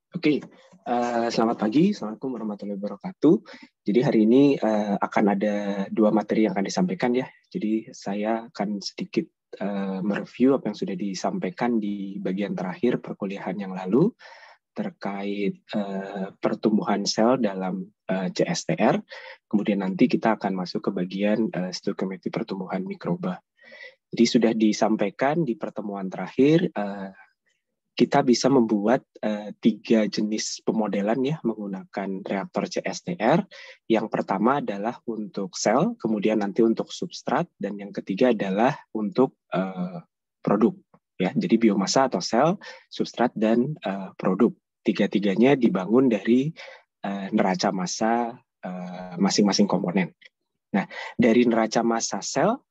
Oke, selamat pagi, Assalamualaikum warahmatullahi wabarakatuh. Jadi hari ini akan ada dua materi yang akan disampaikan ya. Jadi saya akan sedikit mereview apa yang sudah disampaikan di bagian terakhir perkuliahan yang lalu terkait pertumbuhan sel dalam CSTR. Kemudian nanti kita akan masuk ke bagian stoichiometri pertumbuhan mikroba. Jadi sudah disampaikan di pertemuan terakhir, kita bisa membuat 3 jenis pemodelan ya menggunakan reaktor CSTR. Yang pertama adalah untuk sel, kemudian nanti untuk substrat, dan yang ketiga adalah untuk produk. Ya, jadi biomasa atau sel, substrat, dan produk. Tiga-tiganya dibangun dari neraca massa masing-masing komponen. Nah, dari neraca massa sel,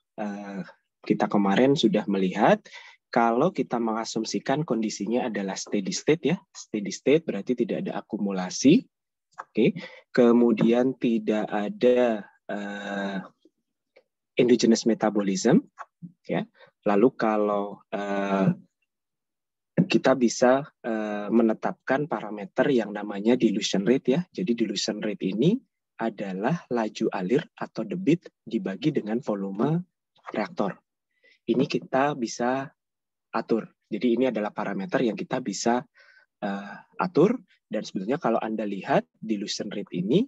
kita kemarin sudah melihat kalau kita mengasumsikan kondisinya adalah steady state ya, steady state berarti tidak ada akumulasi, oke. Kemudian tidak ada endogenous metabolism, ya. Lalu kalau kita bisa menetapkan parameter yang namanya dilution rate ya. Jadi dilution rate ini adalah laju alir atau debit dibagi dengan volume reaktor. Ini kita bisa atur. Jadi ini adalah parameter yang kita bisa atur, dan sebetulnya kalau Anda lihat dilution rate ini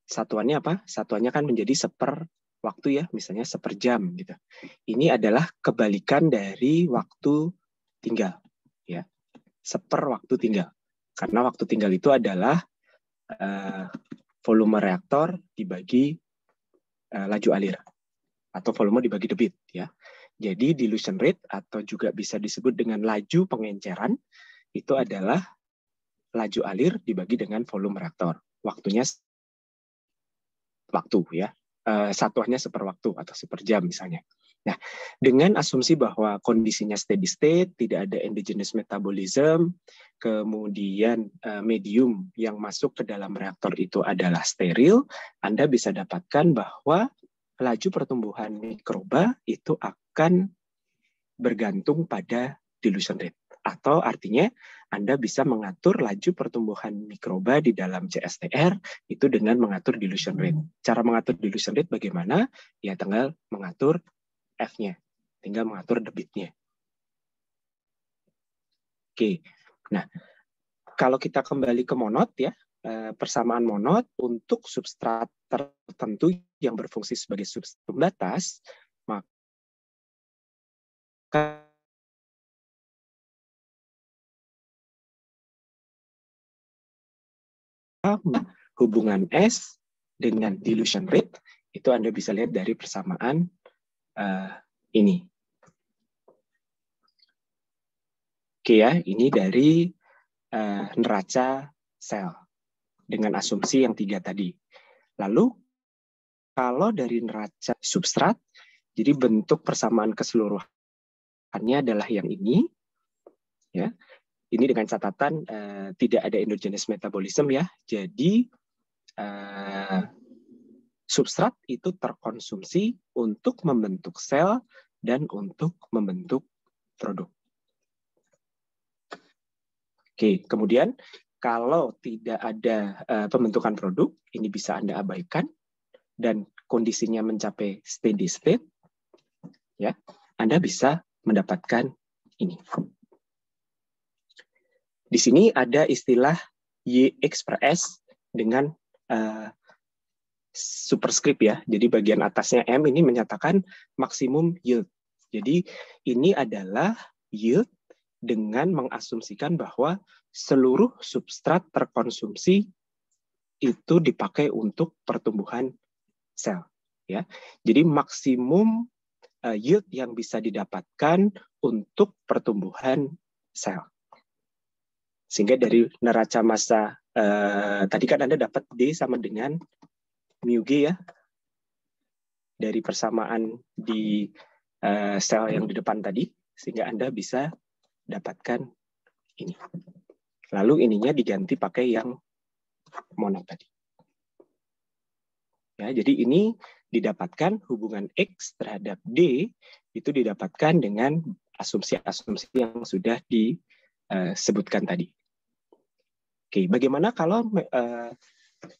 satuannya apa? Satuannya kan menjadi seper waktu ya, misalnya seperjam gitu. Ini adalah kebalikan dari waktu tinggal ya. Seper waktu tinggal. Karena waktu tinggal itu adalah volume reaktor dibagi laju alir atau volume dibagi debit ya. Jadi dilution rate atau juga bisa disebut dengan laju pengenceran itu adalah laju alir dibagi dengan volume reaktor. Waktunya waktu ya. Satuannya seperwaktu atau seperjam misalnya. Nah, dengan asumsi bahwa kondisinya steady state, tidak ada endogenous metabolism, kemudian medium yang masuk ke dalam reaktor itu adalah steril, Anda bisa dapatkan bahwa laju pertumbuhan mikroba itu akan bergantung pada dilution rate. Atau artinya Anda bisa mengatur laju pertumbuhan mikroba di dalam CSTR itu dengan mengatur dilution rate. Cara mengatur dilution rate bagaimana? Ya tinggal mengatur F-nya, tinggal mengatur debitnya. Oke, nah kalau kita kembali ke monod ya, persamaan monod untuk substrat tertentu yang berfungsi sebagai substrat pembatas, maka hubungan S dengan dilution rate itu Anda bisa lihat dari persamaan ini. Oke ya, ini dari neraca sel dengan asumsi yang 3 tadi. Lalu kalau dari neraca substrat, jadi bentuk persamaan keseluruhannya adalah yang ini, ya. Ini dengan catatan tidak ada endogenous metabolism ya. Jadi substrat itu terkonsumsi untuk membentuk sel dan untuk membentuk produk. Oke, kemudian kalau tidak ada pembentukan produk, ini bisa Anda abaikan dan kondisinya mencapai steady state, ya, Anda bisa mendapatkan ini. Di sini ada istilah YX per S dengan superscript ya. Jadi bagian atasnya M ini menyatakan maksimum yield. Jadi ini adalah yield dengan mengasumsikan bahwa seluruh substrat terkonsumsi itu dipakai untuk pertumbuhan sel. Ya, jadi maksimum yield yang bisa didapatkan untuk pertumbuhan sel. Sehingga dari neraca massa tadi kan Anda dapat D sama dengan mu G ya, dari persamaan di sel yang di depan tadi, sehingga Anda bisa dapatkan ini. Lalu ininya diganti pakai yang monod tadi. Ya, jadi ini didapatkan hubungan X terhadap D itu didapatkan dengan asumsi-asumsi yang sudah disebutkan tadi. Oke, bagaimana kalau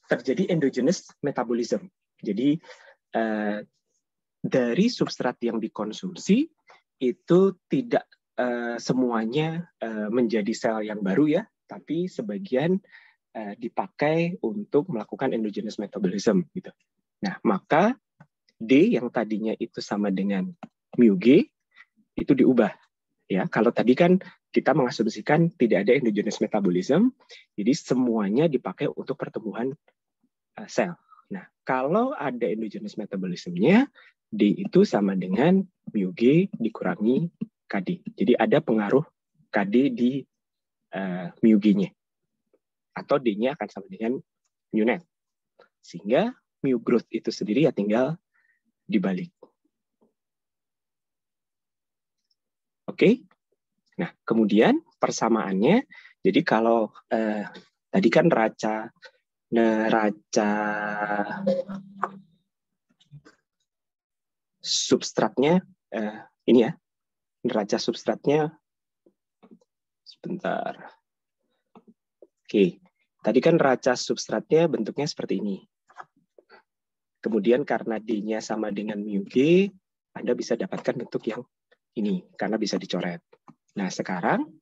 terjadi endogenous metabolism? Jadi dari substrat yang dikonsumsi itu tidak semuanya menjadi sel yang baru ya, tapi sebagian dipakai untuk melakukan endogenous metabolism gitu. Nah, maka D yang tadinya itu sama dengan mu G itu diubah ya. Kalau tadi kan kita mengasumsikan tidak ada endogenous metabolism, jadi semuanya dipakai untuk pertumbuhan sel. Nah, kalau ada endogenous metabolismnya, D itu sama dengan mu G dikurangi KD. Jadi ada pengaruh KD di mu G-nya. Atau D-nya akan sama dengan mu net. Sehingga mu growth itu sendiri ya tinggal dibalik. Oke. Nah, kemudian persamaannya, jadi kalau tadi kan neraca substratnya ini ya, neraca substratnya sebentar. Oke, tadi kan neraca substratnya bentuknya seperti ini. Kemudian karena D-nya sama dengan mu G, Anda bisa dapatkan bentuk yang ini karena bisa dicoret. Nah, sekarang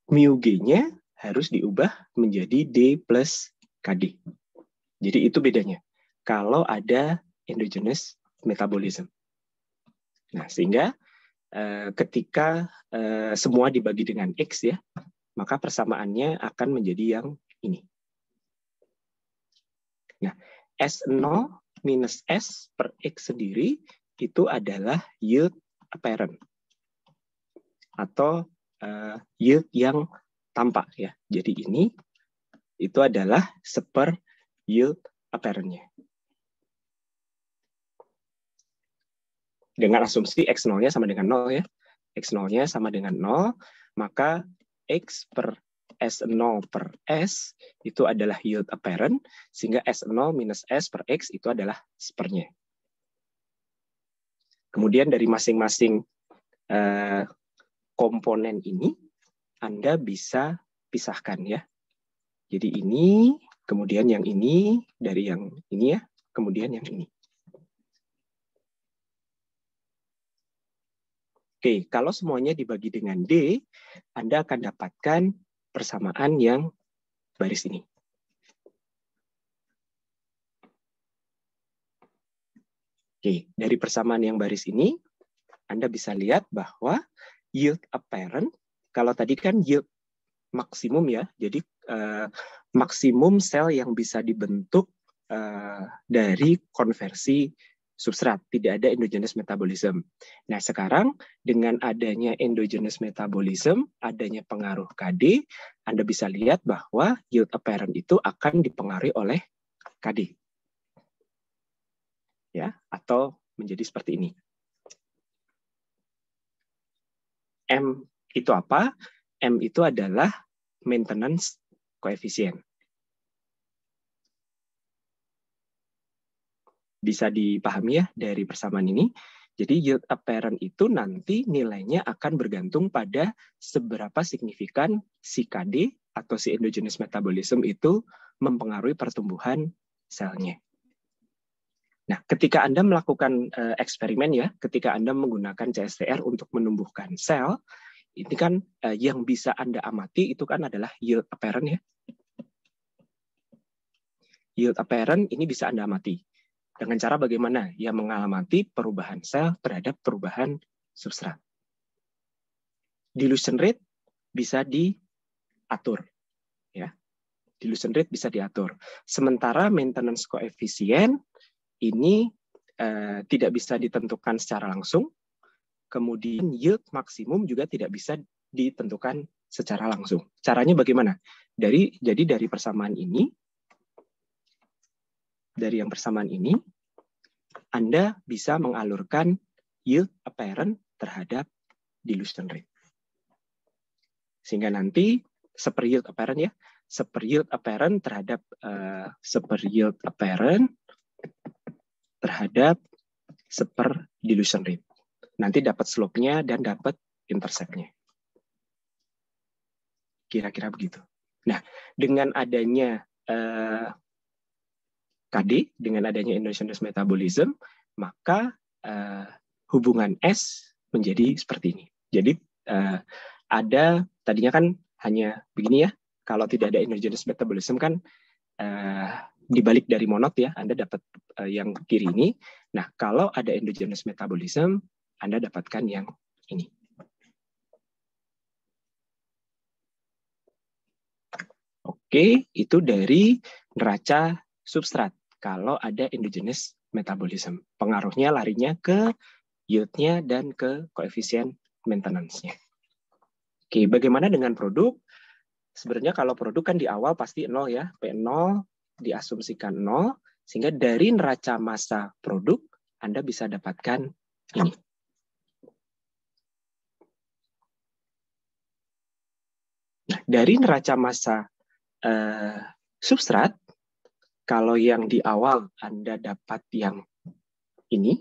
mu G-nya harus diubah menjadi D plus KD. Jadi itu bedanya kalau ada endogenous metabolism. Nah, sehingga ketika semua dibagi dengan X ya, maka persamaannya akan menjadi yang ini. Nah, S0 minus S per X sendiri itu adalah yield apparent atau yield yang tampak ya. Jadi ini itu adalah seper yield apparent-nya. Dengan asumsi X0-nya sama dengan 0 ya. X0-nya sama dengan 0, maka X per S0 per S itu adalah yield apparent, sehingga S0 minus S per X itu adalah sepernya. Kemudian dari masing-masing komponen ini, Anda bisa pisahkan ya. Jadi ini, kemudian yang ini, dari yang ini ya, kemudian yang ini. Oke, kalau semuanya dibagi dengan D, Anda akan dapatkan persamaan yang baris ini. Oke, dari persamaan yang baris ini, Anda bisa lihat bahwa yield apparent, kalau tadi kan yield maksimum ya, jadi maksimum sel yang bisa dibentuk dari konversi substrat, tidak ada endogenous metabolism. Nah, sekarang dengan adanya endogenous metabolism, adanya pengaruh KD, Anda bisa lihat bahwa yield apparent itu akan dipengaruhi oleh KD. Ya, atau menjadi seperti ini. M itu apa? M itu adalah maintenance coefficient. Bisa dipahami ya dari persamaan ini. Jadi yield apparent itu nanti nilainya akan bergantung pada seberapa signifikan si KD atau si endogenous metabolism itu mempengaruhi pertumbuhan selnya. Nah, ketika Anda melakukan eksperimen ya, ketika Anda menggunakan CSTR untuk menumbuhkan sel, ini kan yang bisa Anda amati itu kan adalah yield apparent ya. Yield apparent ini bisa Anda amati. Dengan cara bagaimana? Ya mengamati perubahan sel terhadap perubahan substrat. Dilution rate bisa diatur. Ya. Dilution rate bisa diatur. Sementara maintenance coefficient ini tidak bisa ditentukan secara langsung. Kemudian yield maksimum juga tidak bisa ditentukan secara langsung. Caranya bagaimana? Jadi dari persamaan ini, dari yang persamaan ini, Anda bisa mengalurkan yield apparent terhadap dilution rate. Sehingga nanti seper yield apparent ya, seper yield apparent terhadap seper yield apparent terhadap seper dilution rate. Nanti dapat slope-nya dan dapat intercept-nya. Kira-kira begitu. Nah, dengan adanya KD, dengan adanya endogenous metabolism, maka hubungan S menjadi seperti ini. Jadi ada, tadinya kan hanya begini ya, kalau tidak ada endogenous metabolism kan dibalik dari monod ya, Anda dapat yang kiri ini. Nah, kalau ada endogenous metabolism, Anda dapatkan yang ini. Oke, itu dari neraca substrat. Kalau ada endogenous metabolism, pengaruhnya larinya ke yield-nya dan ke koefisien maintenance-nya. Oke, bagaimana dengan produk? Sebenarnya kalau produk kan di awal pasti 0 ya, P0 diasumsikan 0, sehingga dari neraca massa produk, Anda bisa dapatkan ini. Nah, dari neraca massa substrat, kalau yang di awal Anda dapat yang ini,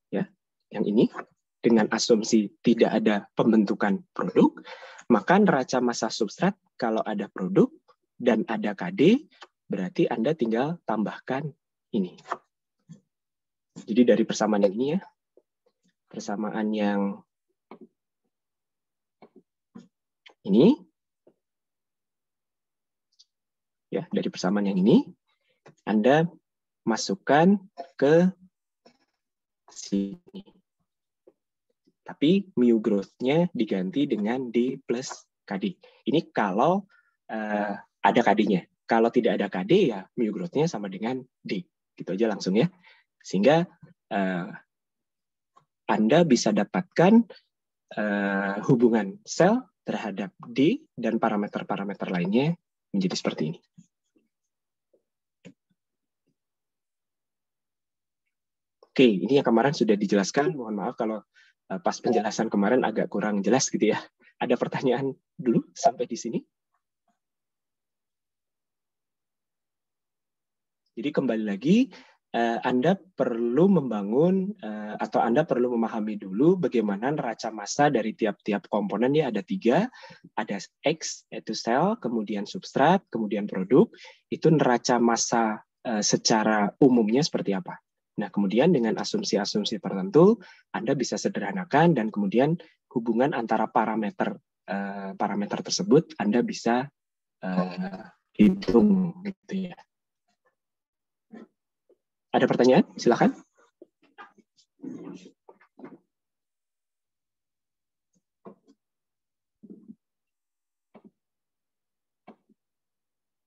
ya, yang ini, dengan asumsi tidak ada pembentukan produk, maka neraca massa substrat kalau ada produk dan ada KD, berarti Anda tinggal tambahkan ini. Jadi dari persamaan yang ini ya, persamaan yang ini, ya, dari persamaan yang ini, Anda masukkan ke sini. Tapi mu growth-nya diganti dengan D plus KD. Ini kalau ada KD-nya. Kalau tidak ada KD, ya mu growth-nya sama dengan D. Gitu aja langsung ya. Sehingga Anda bisa dapatkan hubungan sel terhadap D dan parameter-parameter lainnya menjadi seperti ini. Oke, ini yang kemarin sudah dijelaskan. Mohon maaf kalau pas penjelasan kemarin agak kurang jelas gitu ya. Ada pertanyaan dulu sampai di sini? Jadi kembali lagi, Anda perlu membangun atau Anda perlu memahami dulu bagaimana neraca massa dari tiap-tiap komponen ya, ada 3, ada X yaitu sel, kemudian substrat, kemudian produk. Itu neraca massa secara umumnya seperti apa. Nah, kemudian dengan asumsi-asumsi tertentu, Anda bisa sederhanakan dan kemudian hubungan antara parameter tersebut Anda bisa hitung gitu ya. Ada pertanyaan? Silakan.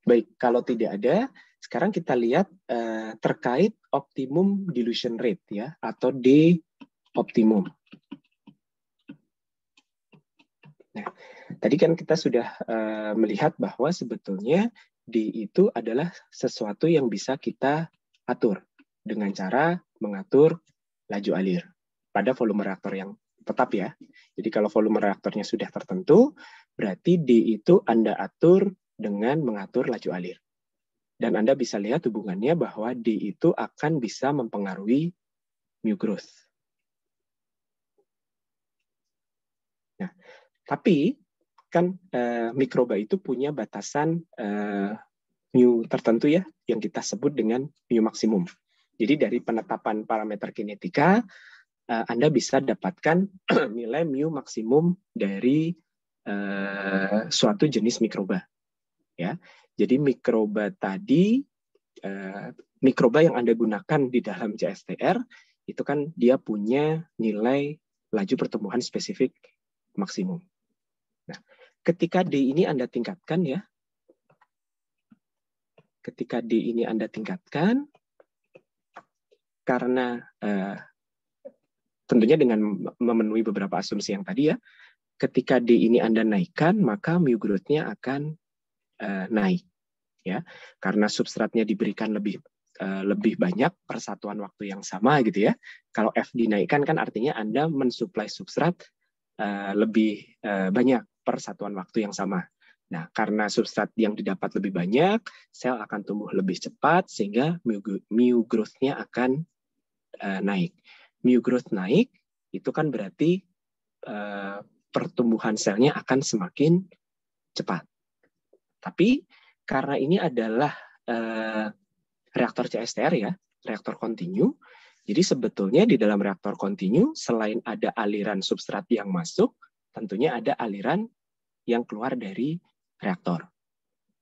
Baik, kalau tidak ada, sekarang kita lihat terkait optimum dilution rate ya, atau D optimum. Nah, tadi kan kita sudah melihat bahwa sebetulnya D itu adalah sesuatu yang bisa kita atur dengan cara mengatur laju alir pada volume reaktor yang tetap ya. Jadi kalau volume reaktornya sudah tertentu, berarti D itu Anda atur dengan mengatur laju alir. Dan Anda bisa lihat hubungannya bahwa D itu akan bisa mempengaruhi mu growth. Nah, tapi kan mikroba itu punya batasan mu tertentu ya, yang kita sebut dengan mu maksimum. Jadi dari penetapan parameter kinetika, Anda bisa dapatkan nilai mu maksimum dari suatu jenis mikroba. Ya, jadi mikroba tadi, mikroba yang Anda gunakan di dalam CSTR itu kan dia punya nilai laju pertumbuhan spesifik maksimum. Nah, ketika D ini Anda tingkatkan ya, ketika D ini Anda tingkatkan, karena tentunya dengan memenuhi beberapa asumsi yang tadi ya, ketika D ini Anda naikkan, maka mu growth-nya akan naik. Ya, karena substratnya diberikan lebih banyak per satuan waktu yang sama gitu ya. Kalau F dinaikkan kan artinya Anda mensuplai substrat lebih banyak per satuan waktu yang sama. Nah, karena substrat yang didapat lebih banyak, sel akan tumbuh lebih cepat sehingga mu growth-nya akan naik. Mu growth naik itu kan berarti pertumbuhan selnya akan semakin cepat. Tapi karena ini adalah reaktor CSTR ya, reaktor kontinu, jadi sebetulnya di dalam reaktor kontinu selain ada aliran substrat yang masuk, tentunya ada aliran yang keluar dari reaktor.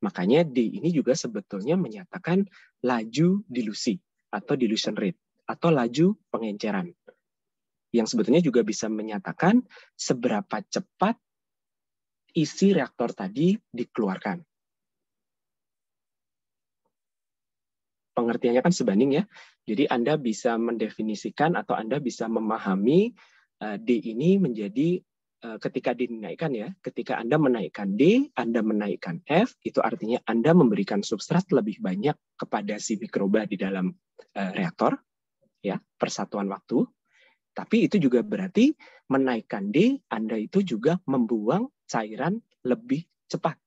Makanya D ini juga sebetulnya menyatakan laju dilusi atau dilution rate atau laju pengenceran. Yang sebetulnya juga bisa menyatakan seberapa cepat isi reaktor tadi dikeluarkan. Pengertiannya kan sebanding ya. Jadi Anda bisa mendefinisikan atau Anda bisa memahami D ini menjadi ketika dinaikkan ya, ketika Anda menaikkan D, Anda menaikkan F, itu artinya Anda memberikan substrat lebih banyak kepada si mikroba di dalam reaktor, ya, persatuan waktu. Tapi itu juga berarti menaikkan D, Anda itu juga membuang cairan lebih cepat.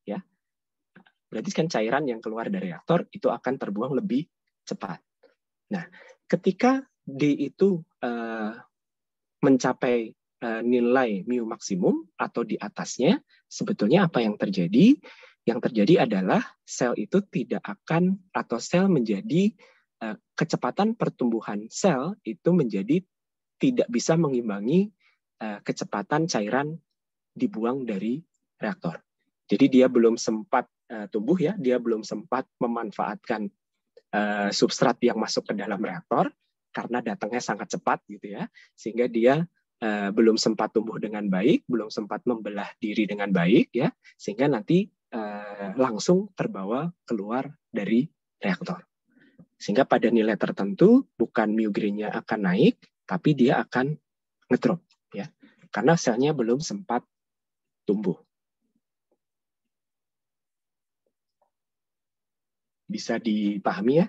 Ya. Berarti kan cairan yang keluar dari reaktor itu akan terbuang lebih cepat. Nah, ketika D itu mencapai nilai mu maksimum atau di atasnya, sebetulnya apa yang terjadi? Yang terjadi adalah sel itu tidak akan, atau sel menjadi, kecepatan pertumbuhan sel itu menjadi tidak bisa mengimbangi kecepatan cairan dibuang dari reaktor. Jadi dia belum sempat tumbuh ya, dia belum sempat memanfaatkan substrat yang masuk ke dalam reaktor karena datangnya sangat cepat gitu ya, sehingga dia belum sempat tumbuh dengan baik, belum sempat membelah diri dengan baik ya, sehingga nanti langsung terbawa keluar dari reaktor. Sehingga pada nilai tertentu bukan mu gain-nya akan naik, tapi dia akan ngedrop ya, karena selnya belum sempat tumbuh. Bisa dipahami ya.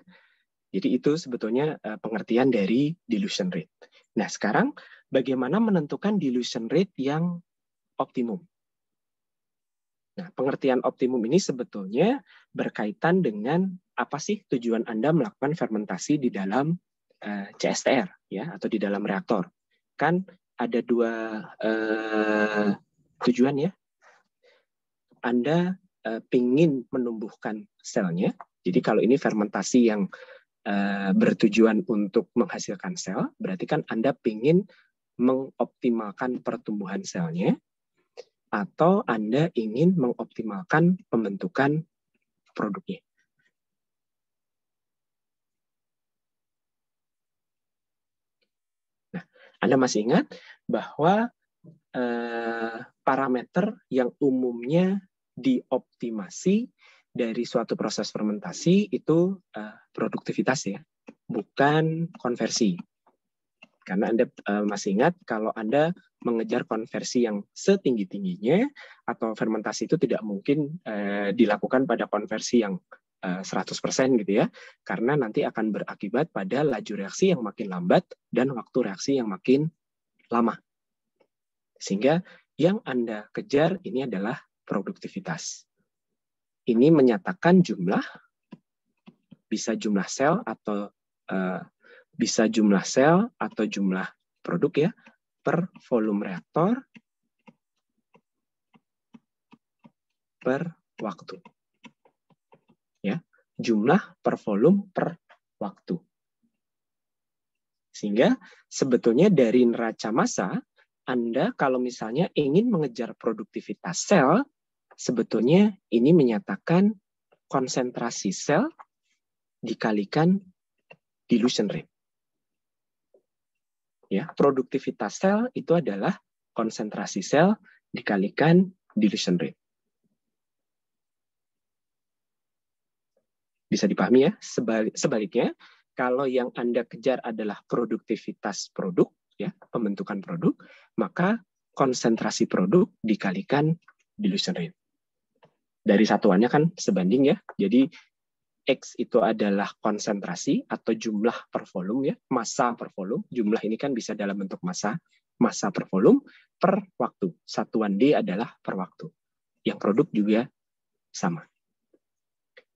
Jadi itu sebetulnya pengertian dari dilution rate. Nah sekarang bagaimana menentukan dilution rate yang optimum? Nah pengertian optimum ini sebetulnya berkaitan dengan apa sih tujuan Anda melakukan fermentasi di dalam CSTR ya, atau di dalam reaktor. Kan ada dua tujuan ya. Anda ingin menumbuhkan selnya. Jadi kalau ini fermentasi yang bertujuan untuk menghasilkan sel, berarti kan Anda ingin mengoptimalkan pertumbuhan selnya, atau Anda ingin mengoptimalkan pembentukan produknya. Nah, Anda masih ingat bahwa parameter yang umumnya dioptimasi dari suatu proses fermentasi itu produktivitas ya, bukan konversi. Karena Anda masih ingat kalau Anda mengejar konversi yang setinggi-tingginya atau fermentasi itu tidak mungkin dilakukan pada konversi yang 100% gitu ya, karena nanti akan berakibat pada laju reaksi yang makin lambat dan waktu reaksi yang makin lama. Sehingga yang Anda kejar ini adalah produktivitas. Ini menyatakan jumlah, bisa jumlah sel atau bisa jumlah sel atau jumlah produk ya, per volume reaktor per waktu. Ya, jumlah per volume per waktu. Sehingga sebetulnya dari neraca massa, Anda kalau misalnya ingin mengejar produktivitas sel, sebetulnya ini menyatakan konsentrasi sel dikalikan dilution rate. Ya, produktivitas sel itu adalah konsentrasi sel dikalikan dilution rate. Bisa dipahami ya? Sebaliknya, kalau yang Anda kejar adalah produktivitas produk, ya, pembentukan produk, maka konsentrasi produk dikalikan dilution rate. Dari satuannya kan sebanding ya. Jadi X itu adalah konsentrasi atau jumlah per volume ya, massa per volume. Jumlah ini kan bisa dalam bentuk massa per volume per waktu. Satuan D adalah per waktu. Yang produk juga sama.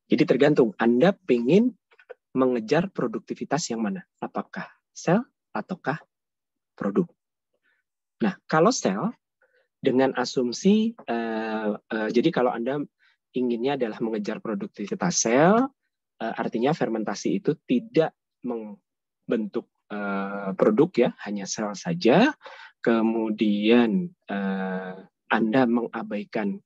Jadi tergantung Anda pengen mengejar produktivitas yang mana? Apakah sel ataukah produk? Nah, kalau sel, dengan asumsi, jadi kalau Anda inginnya adalah mengejar produktivitas sel, artinya fermentasi itu tidak membentuk produk ya, hanya sel saja. Kemudian Anda mengabaikan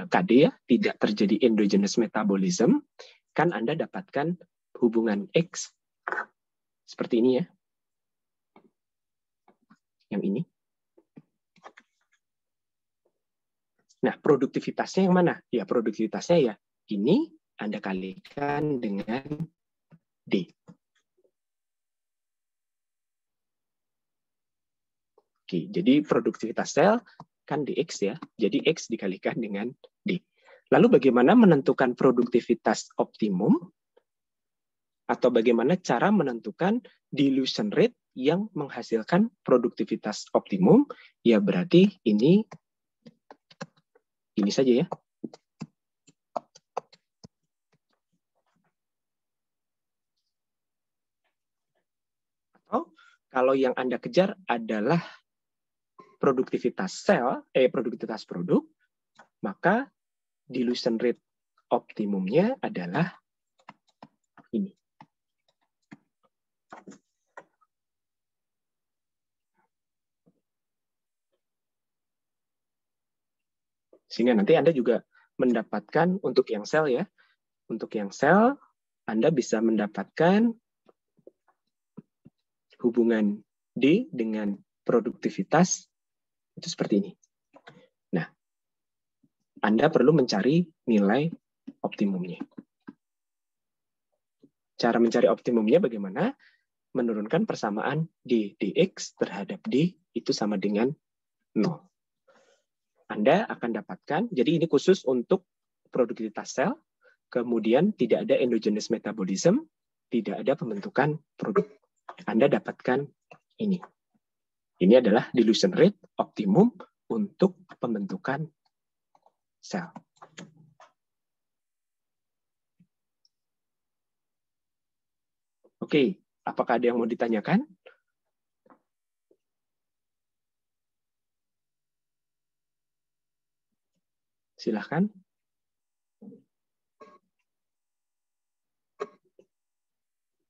KD ya, tidak terjadi endogenous metabolism, kan Anda dapatkan hubungan X seperti ini ya. Yang ini. Nah, produktivitasnya yang mana? Ya, produktivitasnya ya ini Anda kalikan dengan D. Oke, jadi produktivitas sel kan dx ya. Jadi X dikalikan dengan D. Lalu bagaimana menentukan produktivitas optimum? Atau bagaimana cara menentukan dilution rate yang menghasilkan produktivitas optimum? Ya berarti ini saja ya. Atau kalau yang Anda kejar adalah produktivitas sel, produktivitas produk, maka dilution rate optimumnya adalah ini. Sehingga nanti Anda juga mendapatkan untuk yang sel ya. Untuk yang sel, Anda bisa mendapatkan hubungan D dengan produktivitas itu seperti ini. Nah, Anda perlu mencari nilai optimumnya. Cara mencari optimumnya bagaimana? Menurunkan persamaan D, dx terhadap D itu sama dengan 0. Anda akan dapatkan, jadi ini khusus untuk produktivitas sel, kemudian tidak ada endogenous metabolism, tidak ada pembentukan produk. Anda dapatkan ini. Ini adalah dilution rate optimum untuk pembentukan sel. Oke, apakah ada yang mau ditanyakan? Silahkan.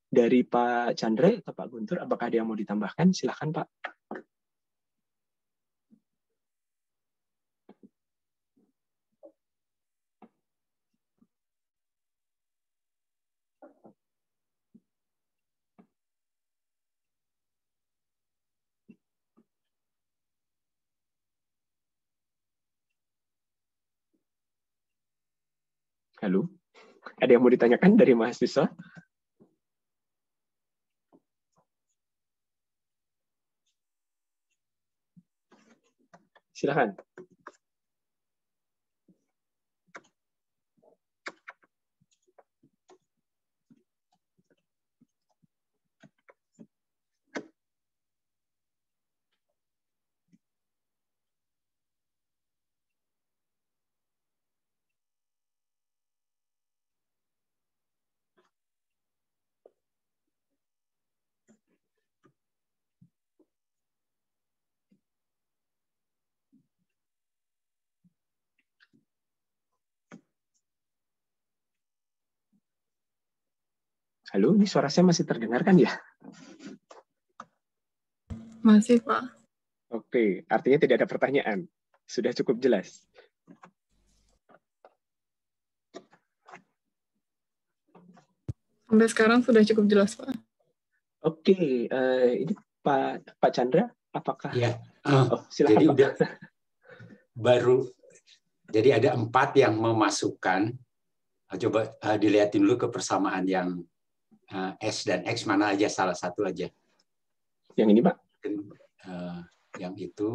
Dari Pak Chandra atau Pak Guntur, apakah ada yang mau ditambahkan? Silahkan, Pak. Halo? Ada yang mau ditanyakan dari mahasiswa? Silahkan. Halo, ini suara saya masih terdengar kan ya? Masih, Pak. Oke, artinya tidak ada pertanyaan. Sudah cukup jelas. Sampai sekarang sudah cukup jelas, Pak. Oke, ini Pak Chandra, apakah? Ya, silakan, jadi Pak. udah baru. Jadi ada 4 yang memasukkan. Coba dilihatin dulu kebersamaan yang S dan X mana aja, salah satu aja. Yang ini, Pak? Yang itu,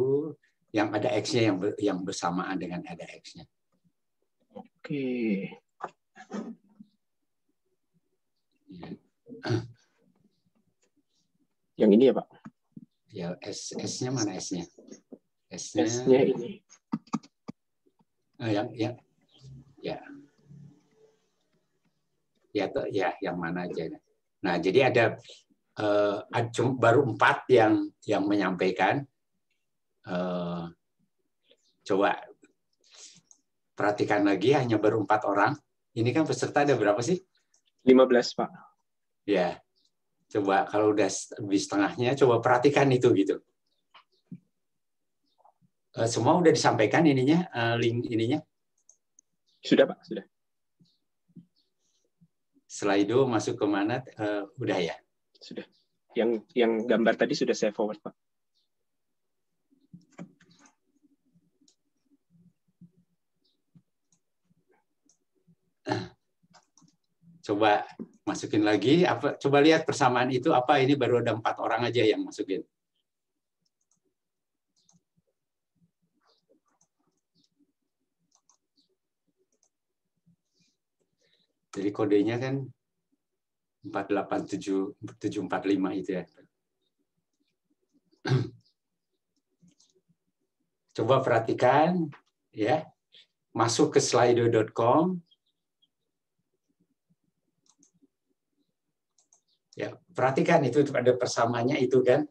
yang ada X-nya yang bersamaan dengan ada X-nya. Oke. Yang ini ya, Pak? Ya, S-nya mana S-nya? S-nya ini. Yang mana aja. Nah, jadi ada baru 4 yang menyampaikan Coba perhatikan lagi, hanya baru 4 orang. Ini kan peserta ada berapa sih? 15, Pak. Ya, coba kalau udah lebih setengahnya, coba perhatikan itu gitu. Semua udah disampaikan ininya, link ininya? Sudah, Pak, sudah. Slido masuk ke mana? Udah ya? Sudah. Yang gambar tadi sudah saya forward, Pak. Coba masukin lagi. Coba lihat persamaan itu apa? Ini baru ada 4 orang aja yang masukin. Jadi kodenya kan 487745 itu ya. Coba perhatikan ya. Masuk ke slido.com. Ya, perhatikan itu ada persamaannya itu kan.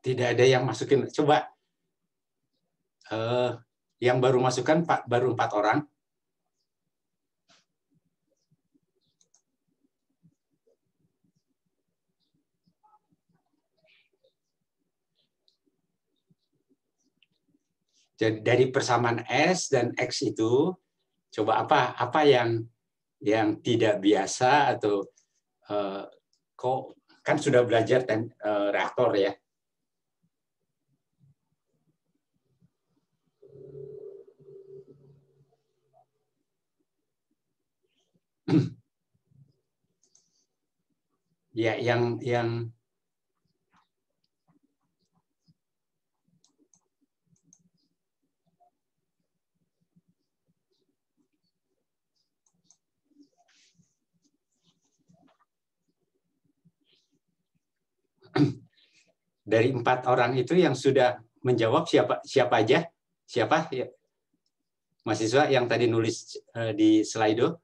Tidak ada yang masukin. Coba yang baru masukkan baru 4 orang. Jadi dari persamaan S dan X itu, coba apa yang tidak biasa atau kok kan sudah belajar reaktor ya. Ya, yang dari 4 orang itu yang sudah menjawab siapa aja? Siapa ya? Mahasiswa yang tadi nulis di Slido?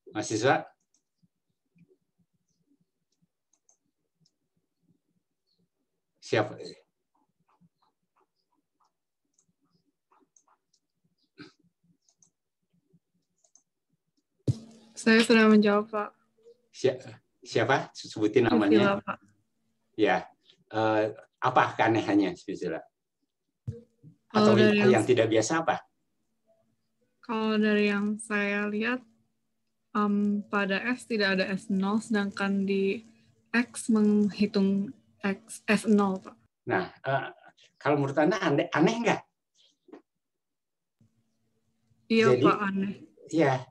Mahasiswa? Siapa? Saya sudah menjawab, Pak. Siapa? Sebutin namanya. Priscilla, Pak. Ya. Apa keanehannya, Priscilla? Kalau Atau dari yang tidak biasa apa? Kalau dari yang saya lihat, pada S tidak ada S0, sedangkan di X menghitung S0, Pak. Nah, kalau menurut Anda aneh nggak? Iya, Jadi, Pak, aneh. Ya.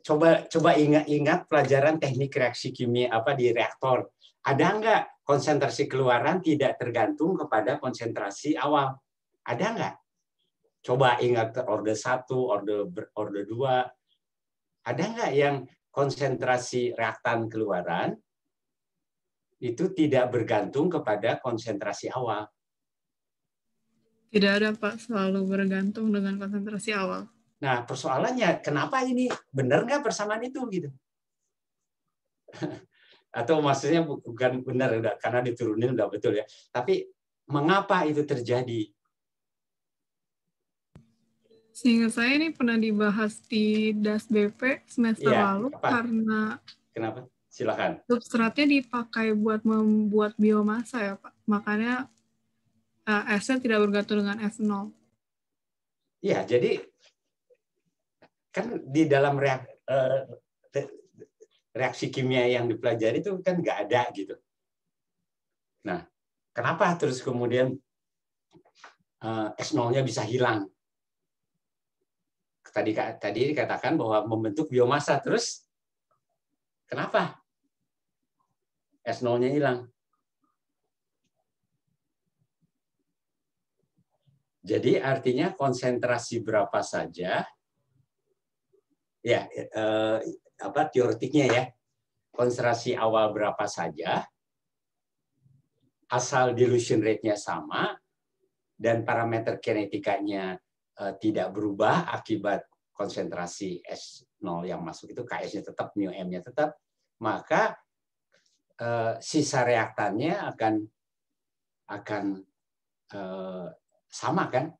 Coba ingat pelajaran teknik reaksi kimia di reaktor. Ada nggak konsentrasi keluaran tidak tergantung kepada konsentrasi awal? Ada nggak? Coba ingat orde 1, orde 2. Ada nggak yang konsentrasi reaktan keluaran itu tidak bergantung kepada konsentrasi awal? Tidak ada, Pak. Selalu bergantung dengan konsentrasi awal. Nah, persoalannya kenapa ini benar nggak persamaan itu gitu? Atau maksudnya bukan benar udah karena diturunin udah betul ya. Tapi mengapa itu terjadi? Sehingga saya ini pernah dibahas di DAS BP semester lalu karena kenapa? Silakan. Substratnya dipakai buat membuat biomasa ya, Pak. Makanya S-nya tidak bergantung dengan S0. Iya, jadi kan di dalam reaksi kimia yang dipelajari itu kan nggak ada gitu. Nah, kenapa terus kemudian S0-nya bisa hilang? tadi dikatakan bahwa membentuk biomasa, terus kenapa S0-nya hilang? Jadi artinya konsentrasi berapa saja, ya teoretiknya ya, konsentrasi awal berapa saja, asal dilution rate-nya sama dan parameter kinetikanya tidak berubah akibat konsentrasi S0 yang masuk itu, Ks-nya tetap, mu M-nya tetap, maka sisa reaktannya akan sama kan?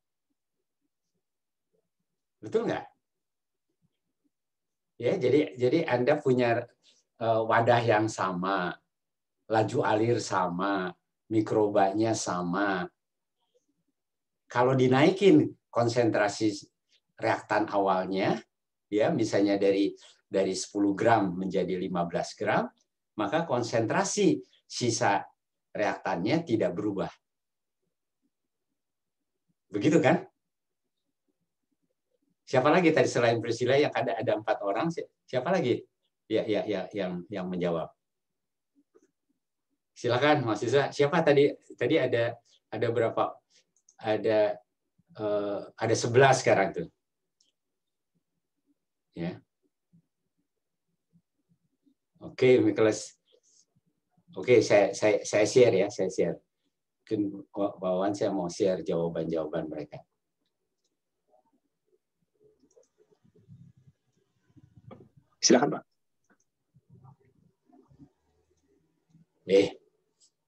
Betul nggak? Ya, jadi Anda punya wadah yang sama, laju alir sama, mikrobanya sama. Kalau dinaikin konsentrasi reaktan awalnya, ya misalnya dari 10 gram menjadi 15 gram, maka konsentrasi sisa reaktannya tidak berubah. Begitu kan? Siapa lagi tadi selain Priscilla yang ada 4 orang? Siapa lagi? Ya yang menjawab. Silakan Mas Isa. Siapa tadi ada berapa? Ada 11 sekarang tuh. Ya. Oke, Nicholas. Oke, saya share ya, saya share. Mungkin bawaan saya mau share jawaban mereka. Silakan, Pak.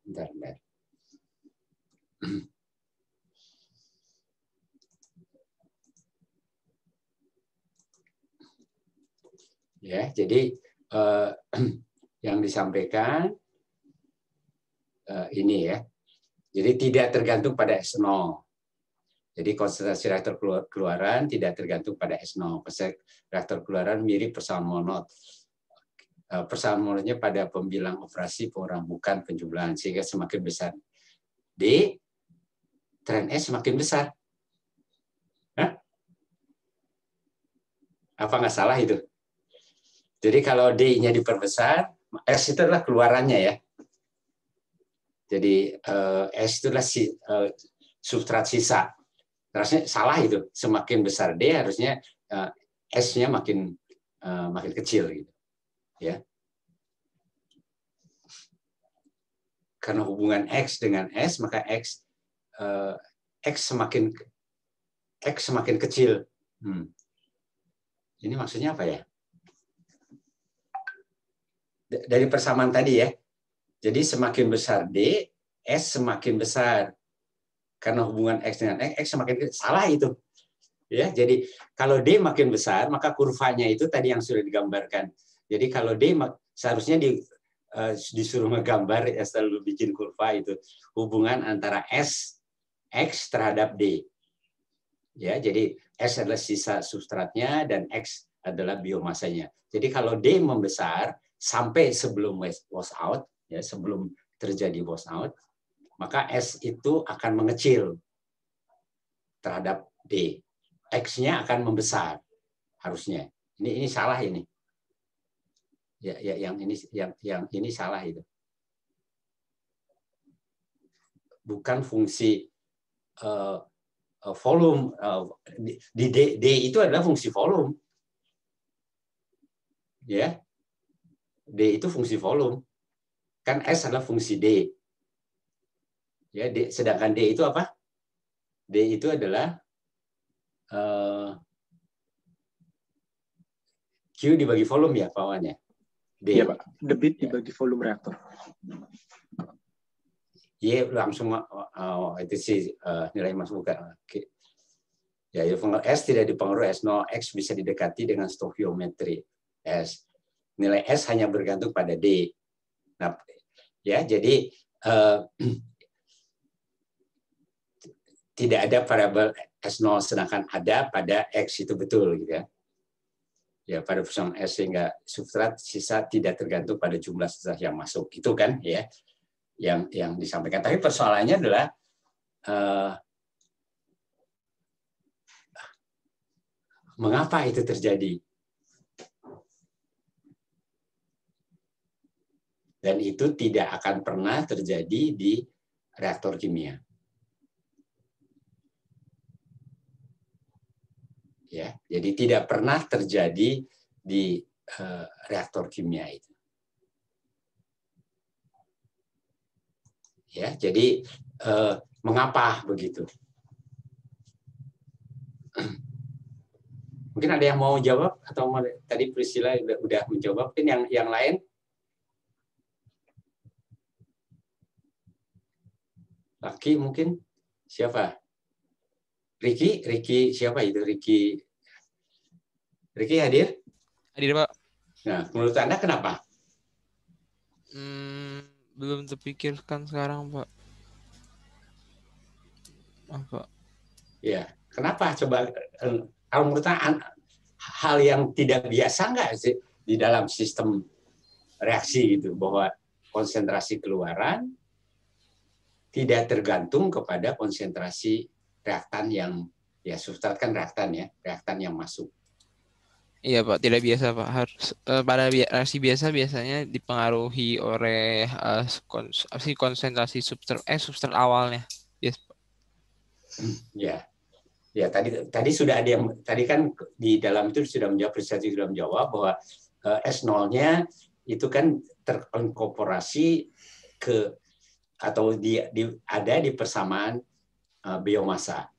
Bentar. Ya, jadi yang disampaikan ini ya. Jadi tidak tergantung pada S0. Jadi konsentrasi reaktor keluaran tidak tergantung pada S0. Reaktor keluaran mirip persamaan monod. Persamaan monodnya pada pembilang operasi, pengurangan bukan penjumlahan, sehingga semakin besar D, tren S semakin besar. Hah? Apa nggak salah itu? Jadi kalau D-nya diperbesar, S itu adalah keluarannya ya. Jadi S itu adalah substrat sisa. Harusnya salah itu. Semakin besar D harusnya S-nya makin kecil gitu. Ya. Karena hubungan X dengan S, maka X semakin kecil. Ini maksudnya apa ya? Dari persamaan tadi ya. Jadi semakin besar D, S semakin besar. Karena hubungan X dengan X semakin kecil. Salah itu. Ya, jadi kalau D makin besar, maka kurvanya itu tadi yang sudah digambarkan. Jadi kalau D seharusnya disuruh ngegambar, ya selalu bikin kurva itu hubungan antara S X terhadap D. Ya, jadi S adalah sisa substratnya dan X adalah biomasanya. Jadi kalau D membesar sampai sebelum wash out, ya sebelum terjadi wash out, maka S itu akan mengecil terhadap D. X-nya akan membesar harusnya. Ini salah ini. Ya, yang ini salah itu. Bukan fungsi volume. Di D itu adalah fungsi volume. Ya. D itu fungsi volume. Kan S adalah fungsi D. Ya, sedangkan D itu apa? D itu adalah Q dibagi volume ya pawannya. D. Iya, Pak. Debit dibagi volume reaktor. Iya, langsung itu sih nilai masuk bukan. Ya, S tidak dipengaruhi S0, X bisa didekati dengan stoichiometri S. Nilai S hanya bergantung pada D. Nah, ya, jadi tidak ada variabel S0 sedangkan ada pada X itu betul gitu ya. Ya, pada persamaan S sehingga substrat sisa tidak tergantung pada jumlah sisa yang masuk. Itu kan ya yang disampaikan. Tapi persoalannya adalah Mengapa itu terjadi? Dan itu tidak akan pernah terjadi di reaktor kimia. Ya, jadi tidak pernah terjadi di reaktor kimia itu. Ya, jadi mengapa begitu? Mungkin ada yang mau jawab atau tadi Priscilla udah menjawab. Mungkin yang lain? Laki mungkin siapa? Ricky siapa itu? Ricky hadir? Hadir, Pak. Nah, menurut Anda kenapa? Belum terpikirkan sekarang, Pak. Pak. Ya, kenapa? Coba kalau menurut Anda hal yang tidak biasa nggak sih di dalam sistem reaksi gitu, bahwa konsentrasi keluaran tidak tergantung kepada konsentrasi reaktan yang, ya substrat kan reaktan ya, reaktan yang masuk. Iya Pak, tidak biasa Pak. Harus pada reaksi biasa biasanya dipengaruhi oleh konsentrasi substrat awalnya. Yes, Pak. Ya, ya tadi sudah ada yang tadi kan di dalam itu sudah menjawab, Priscilla sudah menjawab bahwa S0-nya itu kan terinkorporasi ke atau ada di persamaan biomasa,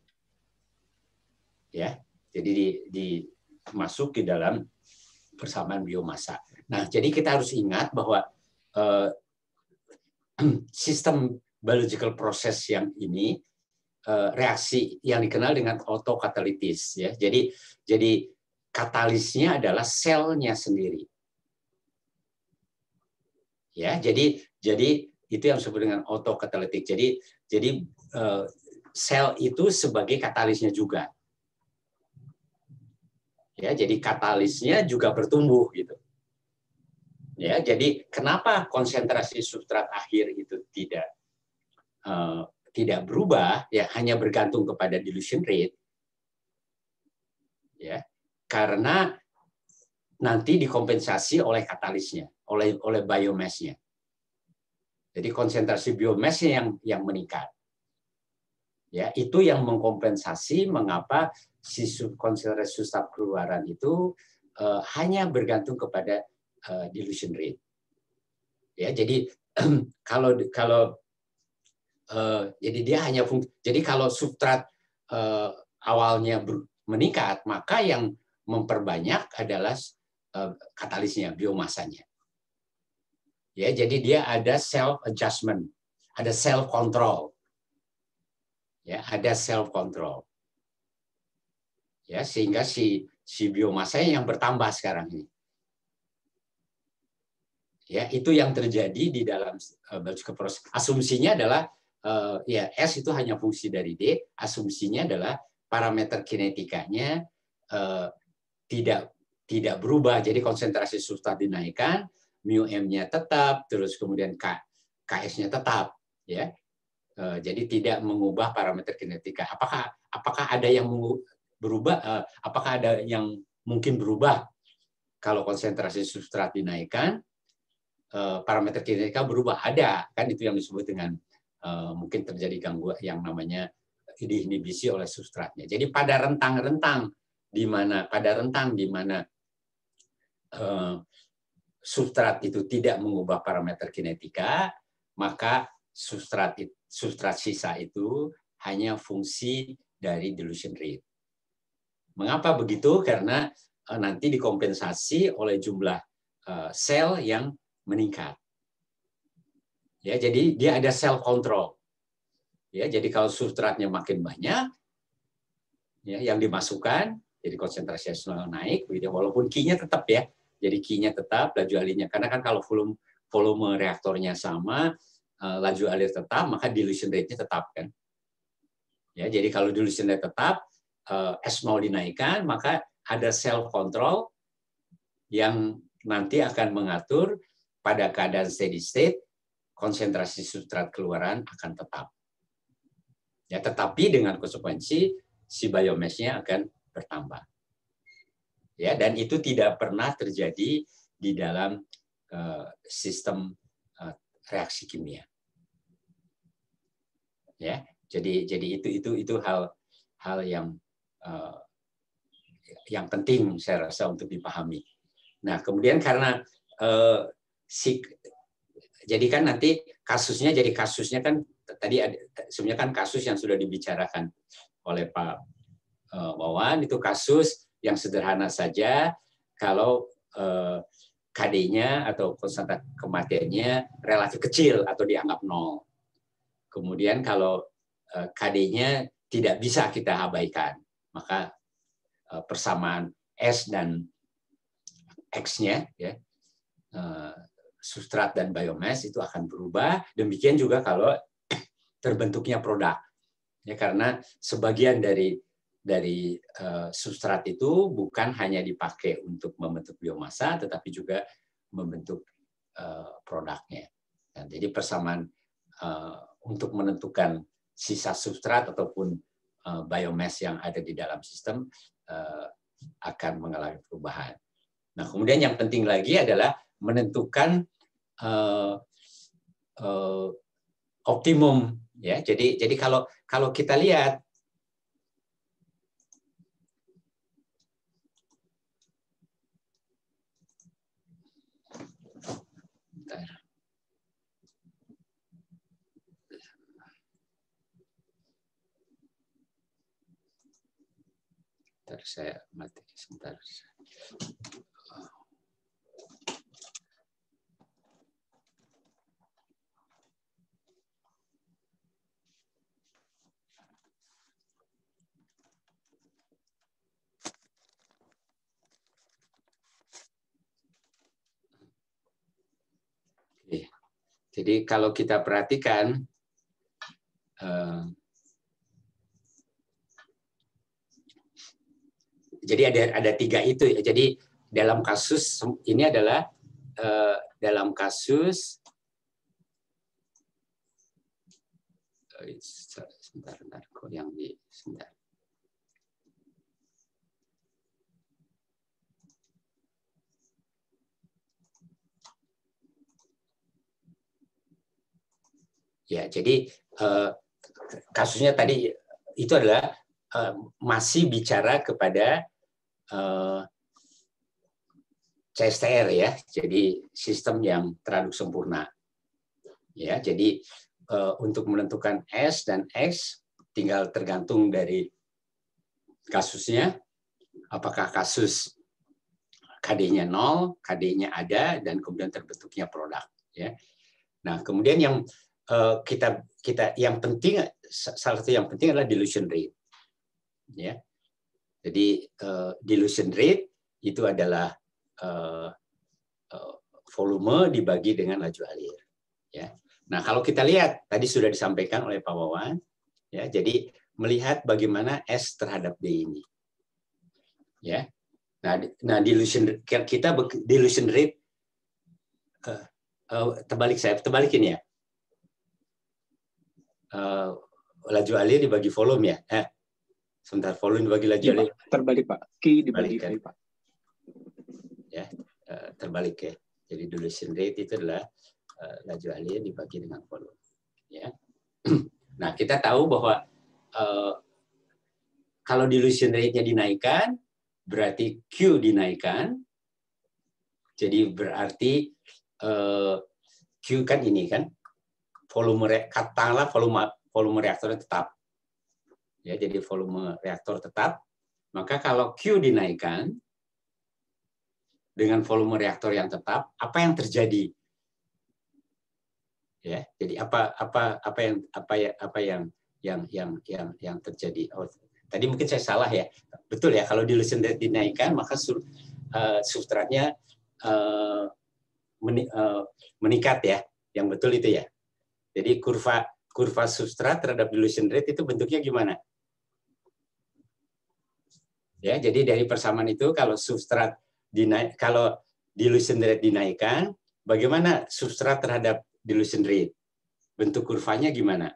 ya. Jadi masuk di dalam persamaan biomasa. Nah, jadi kita harus ingat bahwa sistem biological process yang ini reaksi yang dikenal dengan autokatalitis, ya. Jadi katalisnya adalah selnya sendiri. Ya, jadi itu yang disebut dengan autokatalitik. Jadi sel itu sebagai katalisnya juga. Ya, jadi katalisnya juga bertumbuh gitu. Ya, jadi kenapa konsentrasi substrat akhir itu tidak berubah, ya hanya bergantung kepada dilution rate. Ya, karena nanti dikompensasi oleh katalisnya, oleh biomass-nya. Jadi konsentrasi biomass-nya yang meningkat. Ya, itu yang mengkompensasi mengapa konsentrasi substrat keluaran itu hanya bergantung kepada dilution rate. Ya, jadi jadi dia hanya jadi kalau substrat awalnya meningkat, maka yang memperbanyak adalah katalisnya, biomasanya. Ya, jadi dia ada self adjustment, ada self control. Ya, ada self control. Ya, sehingga si biomasanya yang bertambah sekarang ini. Ya, itu yang terjadi di dalam biological process. Asumsinya adalah ya S itu hanya fungsi dari D, asumsinya adalah parameter kinetikanya tidak berubah. Jadi konsentrasi substrat dinaikkan, mu m-nya tetap, terus kemudian ks-nya tetap, ya. Jadi tidak mengubah parameter kinetika. Apakah ada yang berubah? Apakah ada yang mungkin berubah kalau konsentrasi substrat dinaikkan? Parameter kinetika berubah, ada kan, itu yang disebut dengan mungkin terjadi gangguan yang namanya diinhibisi oleh substratnya. Jadi pada rentang di mana substrat itu tidak mengubah parameter kinetika, maka substrat sisa itu hanya fungsi dari dilution rate. Mengapa begitu? Karena nanti dikompensasi oleh jumlah sel yang meningkat. Ya, jadi dia ada self control. Ya, jadi kalau substratnya makin banyak, ya, yang dimasukkan, jadi konsentrasi naik, walaupun Q-nya tetap ya. Jadi Q-nya tetap, laju alirnya. Karena kan kalau volume reaktornya sama, laju alir tetap, maka dilution rate-nya tetap kan. Ya, jadi kalau dilution rate tetap, S0 dinaikkan, maka ada self control yang nanti akan mengatur pada keadaan steady state, konsentrasi substrat keluaran akan tetap. Ya, tetapi dengan konsekuensi si biomass-nya akan bertambah. Ya, dan itu tidak pernah terjadi di dalam sistem reaksi kimia. Ya, jadi itu hal yang penting saya rasa untuk dipahami. Nah, kemudian karena jadi kan nanti kasusnya kan tadi sebenarnya kan kasus yang sudah dibicarakan oleh Pak Wawan, itu kasus yang sederhana saja kalau KD-nya atau konstanta kematiannya relatif kecil atau dianggap nol. Kemudian kalau KD-nya tidak bisa kita abaikan, maka persamaan S dan X-nya, ya, substrat dan biomass itu akan berubah. Demikian juga kalau terbentuknya produk, ya, karena sebagian dari substrat itu bukan hanya dipakai untuk membentuk biomasa, tetapi juga membentuk produknya. Dan jadi persamaan untuk menentukan sisa substrat ataupun biomass yang ada di dalam sistem akan mengalami perubahan. Nah, kemudian yang penting lagi adalah menentukan optimum, ya. Jadi kalau kita lihat saya mati sebentar. Jadi kalau kita perhatikan jadi ada tiga itu. Jadi dalam kasus ini adalah dalam kasus sebentar kok yang di sebentar. Ya, jadi kasusnya tadi itu adalah masih bicara kepada CSTR, ya, jadi sistem yang teraduk sempurna. Ya, jadi untuk menentukan S dan X tinggal tergantung dari kasusnya, apakah kasus KD-nya 0, KD-nya ada, dan kemudian terbentuknya produk. Ya. Nah, kemudian yang kita yang penting, salah satu yang penting adalah dilution rate. Ya, jadi dilution rate itu adalah volume dibagi dengan laju alir. Ya. Nah, kalau kita lihat tadi sudah disampaikan oleh Pak Wawan, ya, jadi melihat bagaimana S terhadap D ini. Ya. Nah dilution rate terbalikin ya. Laju alir dibagi volume, ya. Sebentar, volume dibagi laju alir. Pak, terbalik, Pak. Q dibagi V, Pak. Ya, terbalik, ya. Jadi dilution rate itu adalah laju alir dibagi dengan volume. Ya. Nah, kita tahu bahwa kalau dilution rate-nya dinaikkan, berarti Q dinaikkan. Jadi berarti Q kan ini kan katakanlah volume reaktornya tetap. Ya, jadi volume reaktor tetap. Maka kalau Q dinaikkan dengan volume reaktor yang tetap, apa yang terjadi? Ya, jadi apa yang terjadi? Oh, tadi mungkin saya salah, ya. Betul, ya, kalau dilution rate dinaikkan maka substratnya meningkat, ya. Yang betul itu, ya. Jadi kurva substrat terhadap dilution rate itu bentuknya gimana? Ya, jadi dari persamaan itu kalau substrat kalau dilution rate dinaikkan, bagaimana substrat terhadap dilution rate? Bentuk kurvanya gimana?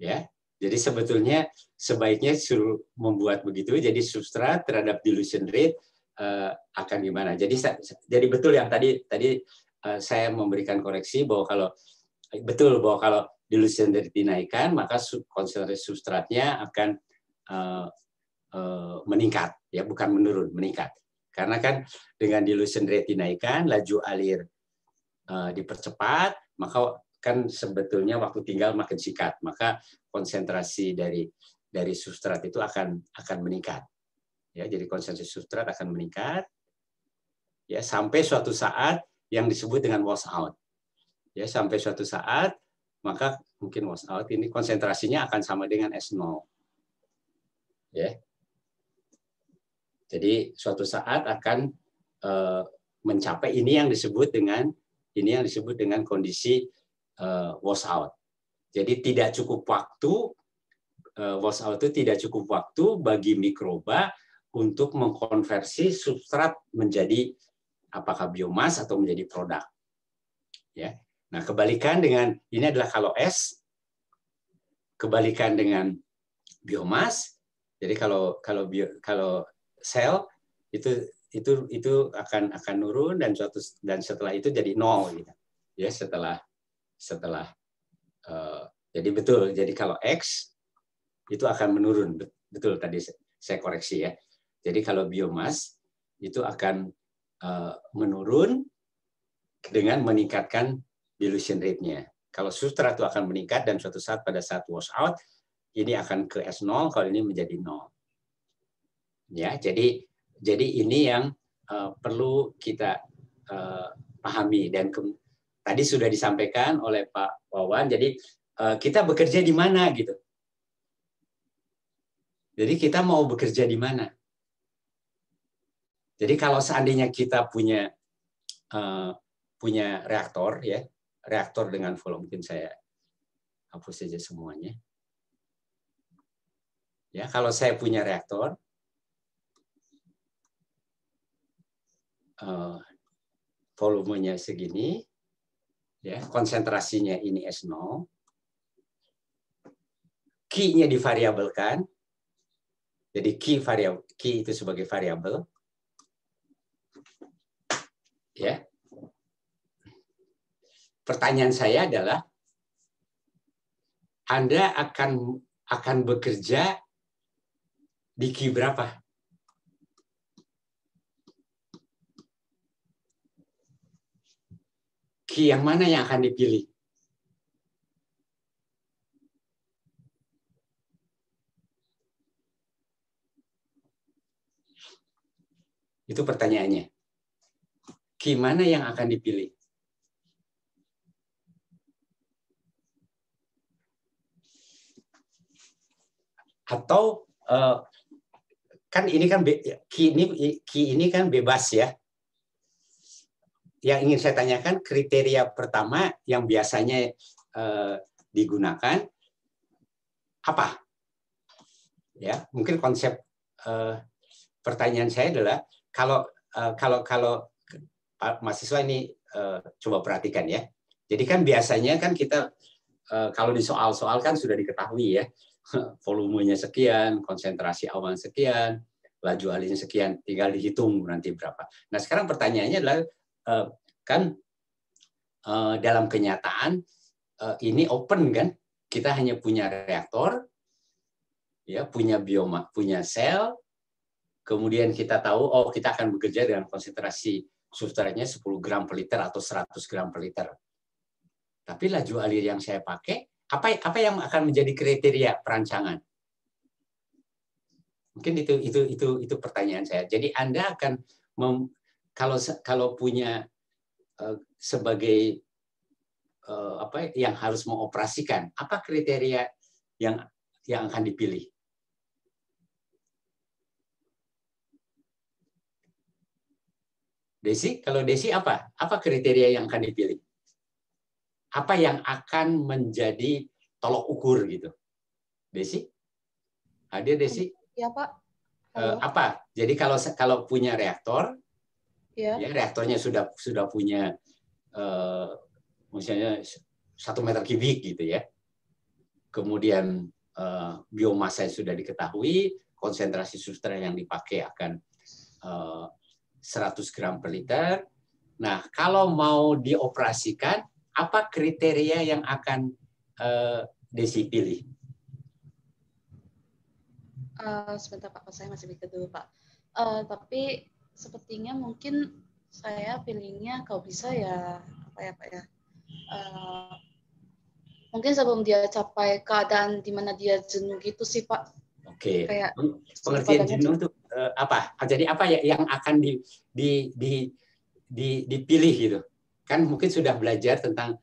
Ya, Jadi sebetulnya sebaiknya suruh membuat begitu. Jadi substrat terhadap dilution rate akan gimana? Jadi betul yang tadi saya memberikan koreksi bahwa kalau dilution rate dinaikkan, maka konsentrasi substratnya akan meningkat, ya, bukan menurun, meningkat. Karena kan dengan dilution rate dinaikkan, laju alir dipercepat, maka kan sebetulnya waktu tinggal makin singkat, maka konsentrasi dari substrat itu akan meningkat. Ya, jadi konsentrasi substrat akan meningkat, ya, sampai suatu saat yang disebut dengan wash out. Ya, sampai suatu saat, maka mungkin wash out ini konsentrasinya akan sama dengan S0. Ya. Jadi suatu saat akan mencapai ini yang disebut dengan kondisi wash out. Jadi tidak cukup waktu, wash out itu tidak cukup waktu bagi mikroba untuk mengkonversi substrat menjadi apakah biomas atau menjadi produk. Ya. Nah, kebalikan dengan ini adalah kalau S, kebalikan dengan biomas. Jadi kalau sel itu akan nurun dan setelah itu jadi nol, gitu. Ya, setelah jadi betul. Jadi kalau X itu akan menurun, betul tadi saya koreksi, ya. Jadi kalau biomas itu akan menurun dengan meningkatkan dilution rate-nya. Kalau substrat itu akan meningkat dan suatu saat pada saat wash out ini akan ke S0, kalau ini menjadi 0. Ya, jadi ini yang perlu kita pahami, dan tadi sudah disampaikan oleh Pak Wawan. Jadi kita bekerja di mana, gitu. Jadi kita mau bekerja di mana? Jadi kalau seandainya kita punya reaktor, ya, reaktor dengan volume, mungkin saya hapus saja semuanya. Ya, kalau saya punya reaktor, volumenya segini, ya, konsentrasinya ini S0, Q-nya divariabelkan, jadi Q itu sebagai variabel, ya. Pertanyaan saya adalah, Anda akan bekerja di Q berapa? Q yang mana yang akan dipilih? Itu pertanyaannya. Q mana yang akan dipilih? Atau kan ini kan Q ini kan bebas, ya. Yang ingin saya tanyakan, kriteria pertama yang biasanya digunakan apa? Ya, mungkin konsep pertanyaan saya adalah kalau Pak mahasiswa ini coba perhatikan, ya. Jadi kan biasanya kan kita kalau di soal-soal kan sudah diketahui, ya, volumenya sekian, konsentrasi awan sekian, laju alirnya sekian, tinggal dihitung nanti berapa. Nah, sekarang pertanyaannya adalah kan dalam kenyataan ini open, kan? Kita hanya punya reaktor, ya, punya bioma, punya sel, kemudian kita tahu kita akan bekerja dengan konsentrasi substratnya 10 gram per liter atau 100 gram per liter. Tapi laju alir yang saya pakai, apa yang akan menjadi kriteria perancangan? Mungkin itu pertanyaan saya. Jadi Anda akan kalau punya sebagai yang harus mengoperasikan, apa kriteria yang akan dipilih? Desi, kalau Desi apa kriteria yang akan dipilih? Apa yang akan menjadi tolok ukur, gitu? Desi? Hadir, Desi? Ya, Pak. Apa? Jadi kalau punya reaktor, ya, reaktornya sudah punya misalnya 1 meter kubik, gitu, ya. Kemudian biomasa yang sudah diketahui, konsentrasi substrat yang dipakai akan 100 gram per liter. Nah, kalau mau dioperasikan, apa kriteria yang akan Desi pilih? Sebentar Pak, saya masih pikir dulu Pak. Tapi sepertinya mungkin saya pilihnya kalau bisa ya apa ya Pak ya. Mungkin sebelum dia capai keadaan di mana dia jenuh gitu sih Pak. Oke. Kayak pengertian jenuh itu apa? Jadi apa ya yang akan dipilih gitu? Kan mungkin sudah belajar tentang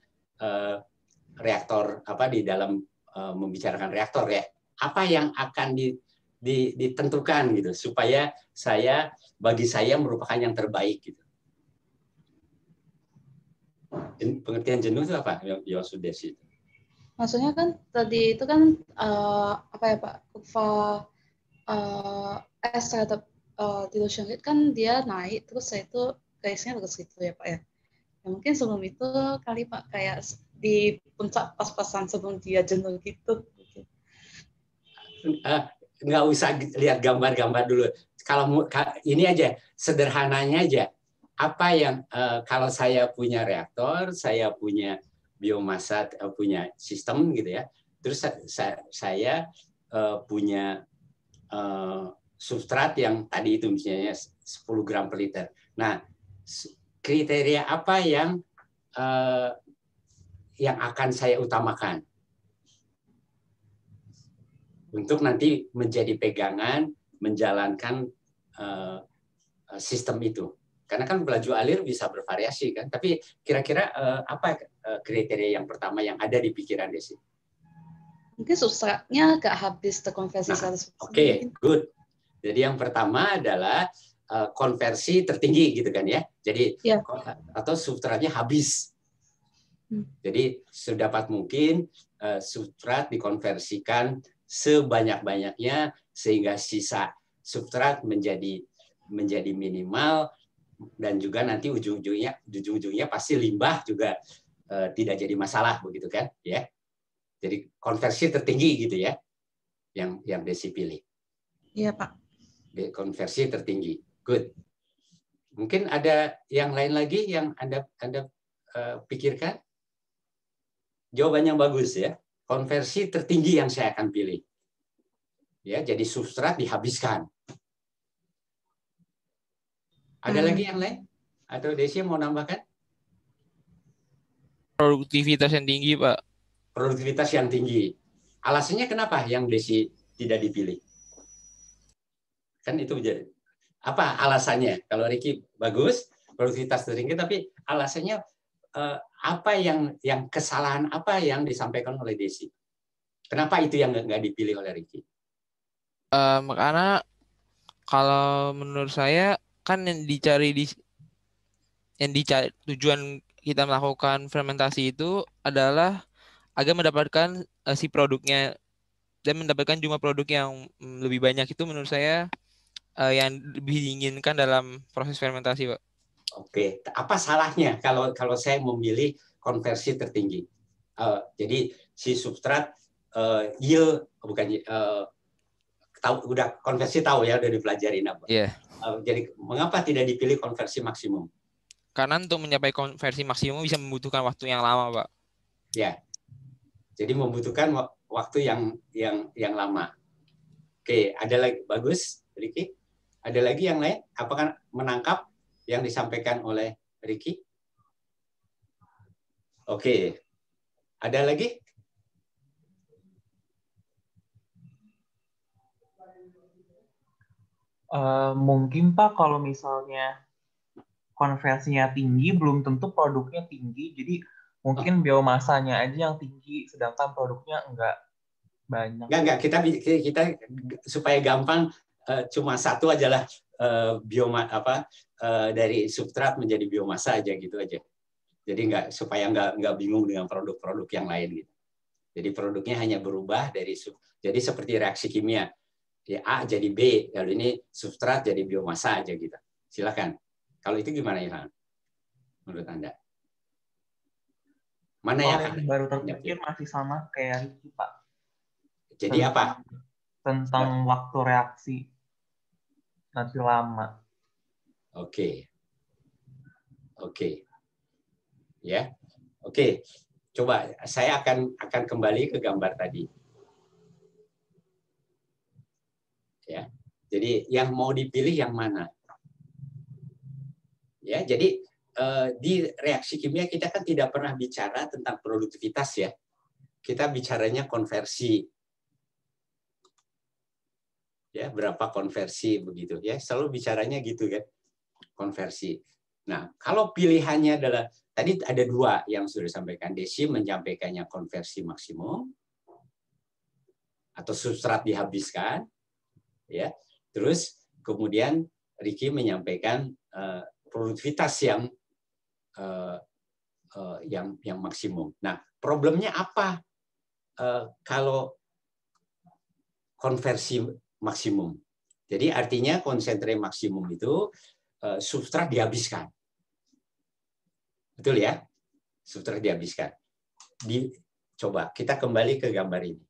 reaktor apa di dalam membicarakan reaktor ya. Apa yang akan ditentukan gitu supaya bagi saya merupakan yang terbaik gitu. Pengertian jenuh itu apa? Ya sudah sih. Maksudnya kan tadi itu kan apa ya Pak, kurva S terhadap dilution rate kan dia naik terus saya itu garisnya terus gitu ya Pak ya. Ya mungkin sebelum itu kali Pak kayak di puncak pas-pasan sebelum dia jenuh gitu. Nggak usah lihat gambar-gambar dulu. Kalau ini aja sederhananya aja. Apa yang kalau saya punya reaktor, saya punya biomasa, punya sistem gitu ya. Terus saya punya substrat yang tadi itu misalnya 10 gram per liter. Nah, kriteria apa yang akan saya utamakan untuk nanti menjadi pegangan menjalankan sistem itu. Karena kan laju alir bisa bervariasi kan. Tapi kira-kira apa kriteria yang pertama yang ada di pikiran Desi? Mungkin substratnya nggak habis terkonversi 100%. Oke, good. Jadi yang pertama adalah konversi tertinggi gitu kan ya. Jadi atau substratnya habis. Jadi sedapat mungkin substrat dikonversikan sebanyak-banyaknya sehingga sisa substrat menjadi minimal, dan juga nanti ujung-ujungnya pasti limbah juga tidak jadi masalah begitu kan ya. Jadi konversi tertinggi gitu ya yang Desi pilih. Iya Pak. Konversi tertinggi. Good. Mungkin ada yang lain lagi yang Anda pikirkan? Jawaban yang bagus ya. Konversi tertinggi yang saya akan pilih. Ya, jadi substrat dihabiskan. Ada lagi yang lain? Atau Desi mau nambahkan? Produktivitas yang tinggi, Pak. Produktivitas yang tinggi. Alasannya kenapa yang Desi tidak dipilih? Kan itu jadi. Apa alasannya? Kalau Ricky bagus, produktivitas tinggi, tapi alasannya apa yang kesalahan apa yang disampaikan oleh Desi? Kenapa itu yang nggak dipilih oleh Ricky? Karena kalau menurut saya kan yang dicari tujuan kita melakukan fermentasi itu adalah agar mendapatkan si produknya dan mendapatkan jumlah produk yang lebih banyak. Itu menurut saya yang lebih diinginkan dalam proses fermentasi, Pak. Oke, apa salahnya kalau saya memilih konversi tertinggi? Jadi si substrat yield udah konversi tahu ya, udah dipelajarin apa? Iya. Jadi mengapa tidak dipilih konversi maksimum? Karena untuk mencapai konversi maksimum bisa membutuhkan waktu yang lama, Pak. Ya, jadi membutuhkan waktu yang lama. Oke, ada lagi bagus, Ricky. Ada lagi yang lain? Apakah menangkap yang disampaikan oleh Ricky? Oke, ada lagi? Mungkin Pak kalau misalnya konversinya tinggi belum tentu produknya tinggi, jadi mungkin biomasanya aja yang tinggi sedangkan produknya enggak banyak. Enggak, kita supaya gampang cuma satu aja lah dari substrat menjadi biomasa aja gitu aja. Jadi supaya nggak bingung dengan produk-produk yang lain gitu. Jadi produknya hanya berubah jadi seperti reaksi kimia. Ya, A jadi B, lalu ini substrat jadi biomasa aja gitu. Silakan. Kalau itu gimana Ilham? Menurut Anda? Mana yang baru terpikir masih sama kayak Ricky, Pak. Jadi apa? Tentang waktu reaksi nanti lama. Oke. Ya. Oke. Coba saya akan kembali ke gambar tadi. Ya. Jadi yang mau dipilih yang mana? Ya, jadi di reaksi kimia kita kan tidak pernah bicara tentang produktivitas ya. Kita bicaranya konversi. Ya, berapa konversi begitu ya. Selalu bicaranya gitu kan. Konversi. Nah, kalau pilihannya adalah tadi ada dua yang sudah disampaikan. Desi menyampaikannya konversi maksimum atau substrat dihabiskan, ya. Terus kemudian Ricky menyampaikan produktivitas yang maksimum. Nah, problemnya apa kalau konversi maksimum? Jadi artinya konsentrasi maksimum itu substrat dihabiskan. Betul ya? Substrat dihabiskan. Coba kita kembali ke gambar ini.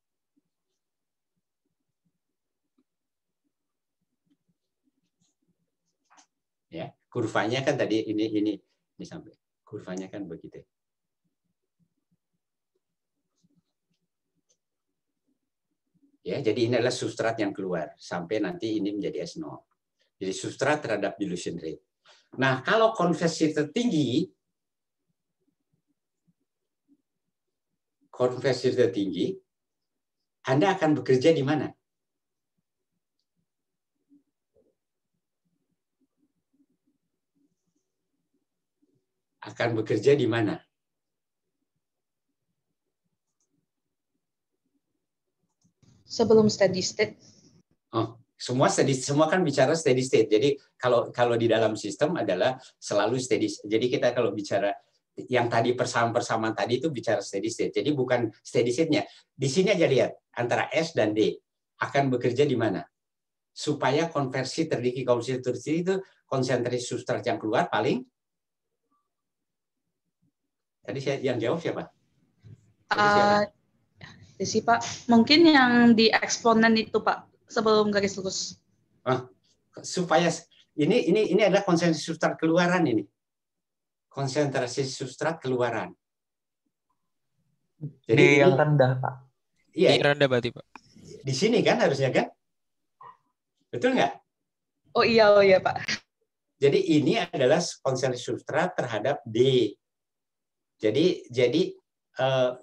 Ya, kurvanya kan tadi ini sampai. Kurvanya kan begitu. Ya, jadi ini adalah substrat yang keluar sampai nanti ini menjadi S0. Jadi substrat terhadap dilution rate. Nah, kalau konversi tertinggi, Anda akan bekerja di mana? Akan bekerja di mana? Sebelum steady state. Oh, semua kan bicara steady state. Jadi kalau di dalam sistem adalah selalu steady. Jadi kita kalau bicara yang tadi persamaan tadi itu bicara steady state. Jadi bukan steady state-nya. Di sini aja lihat antara S dan D akan bekerja di mana? Supaya konversi tertinggi itu konsentrasi substrat yang keluar paling. Tadi yang jawab siapa? Desi Pak, mungkin yang di eksponen itu Pak sebelum garis lurus. Supaya ini adalah konsentrasi substrat keluaran ini. Konsentrasi substrat keluaran. Jadi yang rendah Pak. Iya, rendah berarti Pak. Di sini kan harusnya kan? Betul nggak? Oh iya Pak. Jadi ini adalah konsentrasi substrat terhadap D. Jadi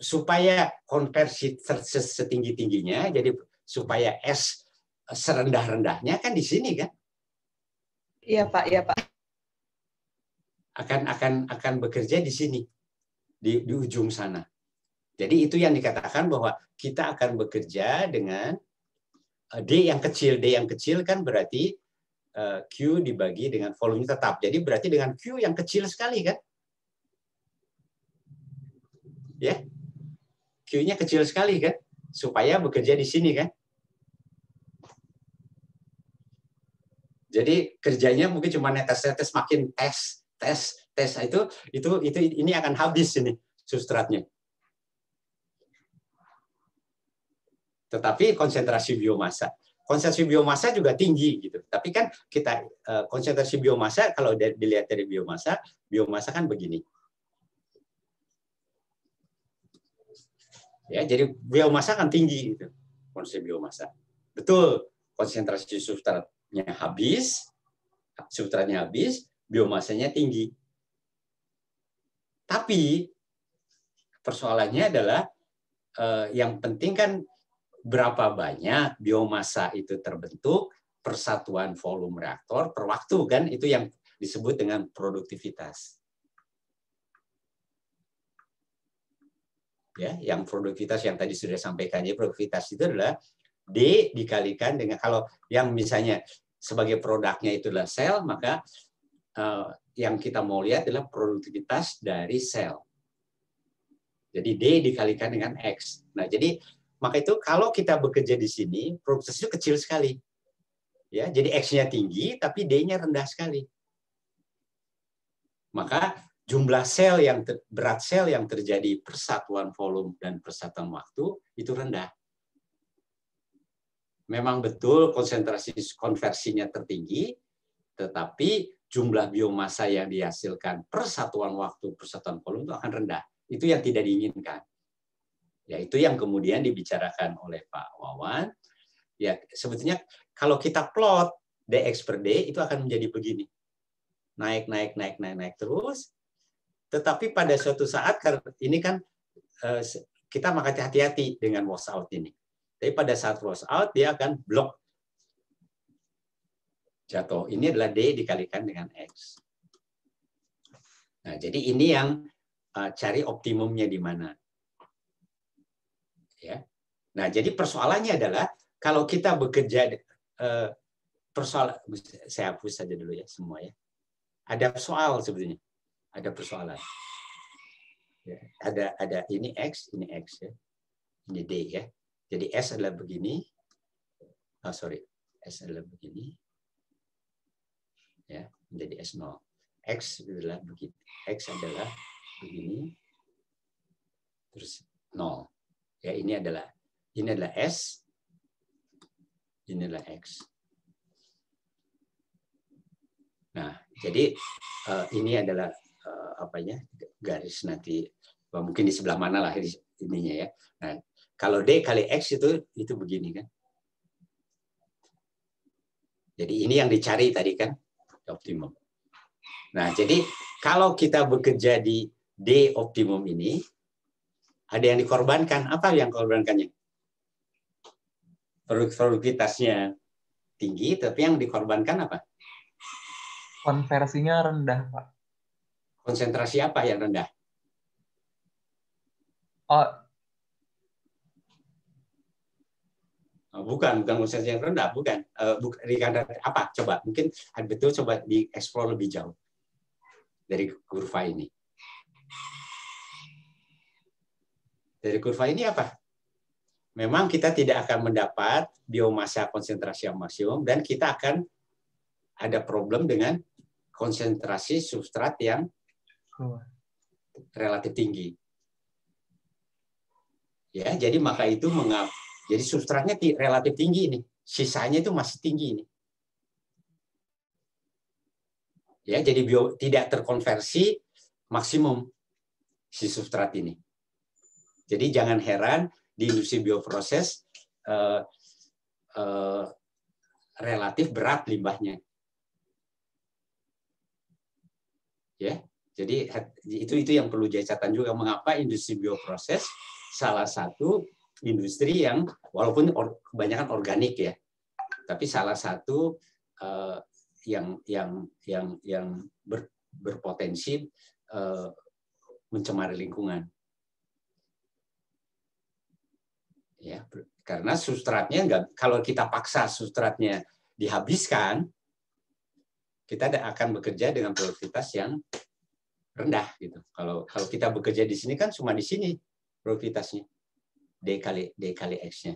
supaya konversi setinggi-tingginya, jadi supaya S serendah-rendahnya kan di sini kan? Iya Pak. Akan bekerja di sini, di ujung sana. Jadi itu yang dikatakan bahwa kita akan bekerja dengan D yang kecil. D yang kecil kan berarti Q dibagi dengan volume tetap. Jadi berarti dengan Q yang kecil sekali kan? Ya, Q-nya kecil sekali kan, supaya bekerja di sini kan. Jadi kerjanya mungkin cuma netes makin tes itu ini akan habis ini substratnya. Tetapi konsentrasi biomasa juga tinggi gitu. Tapi kan kita konsentrasi biomasa kalau dilihat dari biomasa kan begini. Ya, jadi biomasa kan tinggi gitu. Konsentrasi biomasa. Betul, konsentrasi substratnya habis, biomasanya tinggi. Tapi persoalannya adalah yang penting kan berapa banyak biomasa itu terbentuk per satuan volume reaktor per waktu kan, itu yang disebut dengan produktivitas. Ya, yang produktivitas yang tadi sudah sampaikan, ya, produktivitas itu adalah D dikalikan dengan, kalau yang misalnya sebagai produknya itu adalah sel, maka yang kita mau lihat adalah produktivitas dari sel. Jadi D dikalikan dengan X. Nah, jadi maka itu kalau kita bekerja di sini, produktivitas itu kecil sekali. Ya, jadi X-nya tinggi tapi D-nya rendah sekali. Maka jumlah berat sel yang terjadi persatuan volume dan persatuan waktu itu rendah. Memang betul konsentrasi konversinya tertinggi, tetapi jumlah biomasa yang dihasilkan per satuan waktu, per satuan volume itu akan rendah. Itu yang tidak diinginkan. Ya, itu yang kemudian dibicarakan oleh Pak Wawan. Ya, sebetulnya kalau kita plot dx per d itu akan menjadi begini. Naik terus. Tetapi pada suatu saat, ini kan kita maka hati-hati dengan wash out ini. Tapi pada saat wash out, dia akan blok jatuh. Ini adalah D dikalikan dengan X. Nah, jadi ini yang cari optimumnya di mana. Ya. Nah, jadi persoalannya adalah kalau kita bekerja saya hapus saja dulu ya semua ya. Ada soal sebetulnya. Ada persoalan. Ya, ada ini X ya. Ini D ya. Jadi S adalah begini. S adalah begini. Ya, menjadi S0. X adalah begini. X adalah begini. Terus 0. Ya, ini adalah S. Ini adalah X. Nah, jadi ini adalah garis nanti mungkin di sebelah mana lah ininya ya. Nah, kalau D kali X itu begini kan. Jadi ini yang dicari tadi kan optimum. Nah, jadi kalau kita bekerja di D optimum ini, ada yang dikorbankan. Apa yang korbankannya? Produktivitasnya tinggi, tapi yang dikorbankan apa? Konversinya rendah, Pak. Konsentrasi apa yang rendah? Bukan konsentrasi yang rendah, bukan. Apa? Coba, mungkin betul coba dieksplor lebih jauh dari kurva ini. Dari kurva ini apa? Memang kita tidak akan mendapat biomasa konsentrasi yang maksimum dan kita akan ada problem dengan konsentrasi substrat yang relatif tinggi. Ya, jadi maka itu jadi substratnya relatif tinggi ini, sisanya itu masih tinggi ini. Ya, jadi tidak terkonversi maksimum si substrat ini. Jadi jangan heran di industri bioproses relatif berat limbahnya. Ya, jadi itu yang perlu jadi catatan juga mengapa industri bioproses salah satu industri yang walaupun kebanyakan organik ya, tapi salah satu yang berpotensi mencemari lingkungan. Ya, karena substratnya kalau kita paksa substratnya dihabiskan, kita akan bekerja dengan produktivitas yang rendah gitu. Kalau kita bekerja di sini kan cuma di sini produktivitasnya D kali X-nya.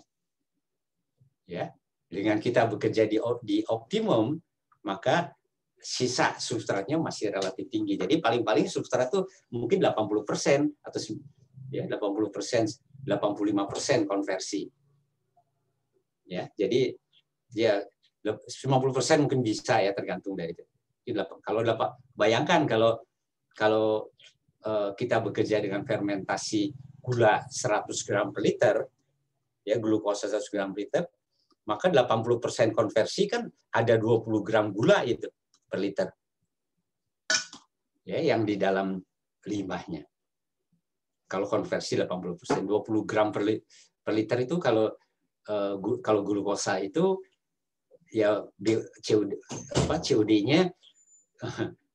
Ya, dengan kita bekerja di optimum, maka sisa substratnya masih relatif tinggi. Jadi paling-paling substrat itu mungkin 80% atau ya 80%, 85% konversi. Ya, jadi ya 50% mungkin bisa ya tergantung dari itu. Kalau bayangkan kalau kita bekerja dengan fermentasi gula 100 gram per liter, ya glukosa 100 gram per liter, maka 80% konversi kan ada 20 gram gula itu per liter. Ya, yang di dalam limbahnya. Kalau konversi 80%, 20 gram per liter itu kalau glukosa itu ya COD-nya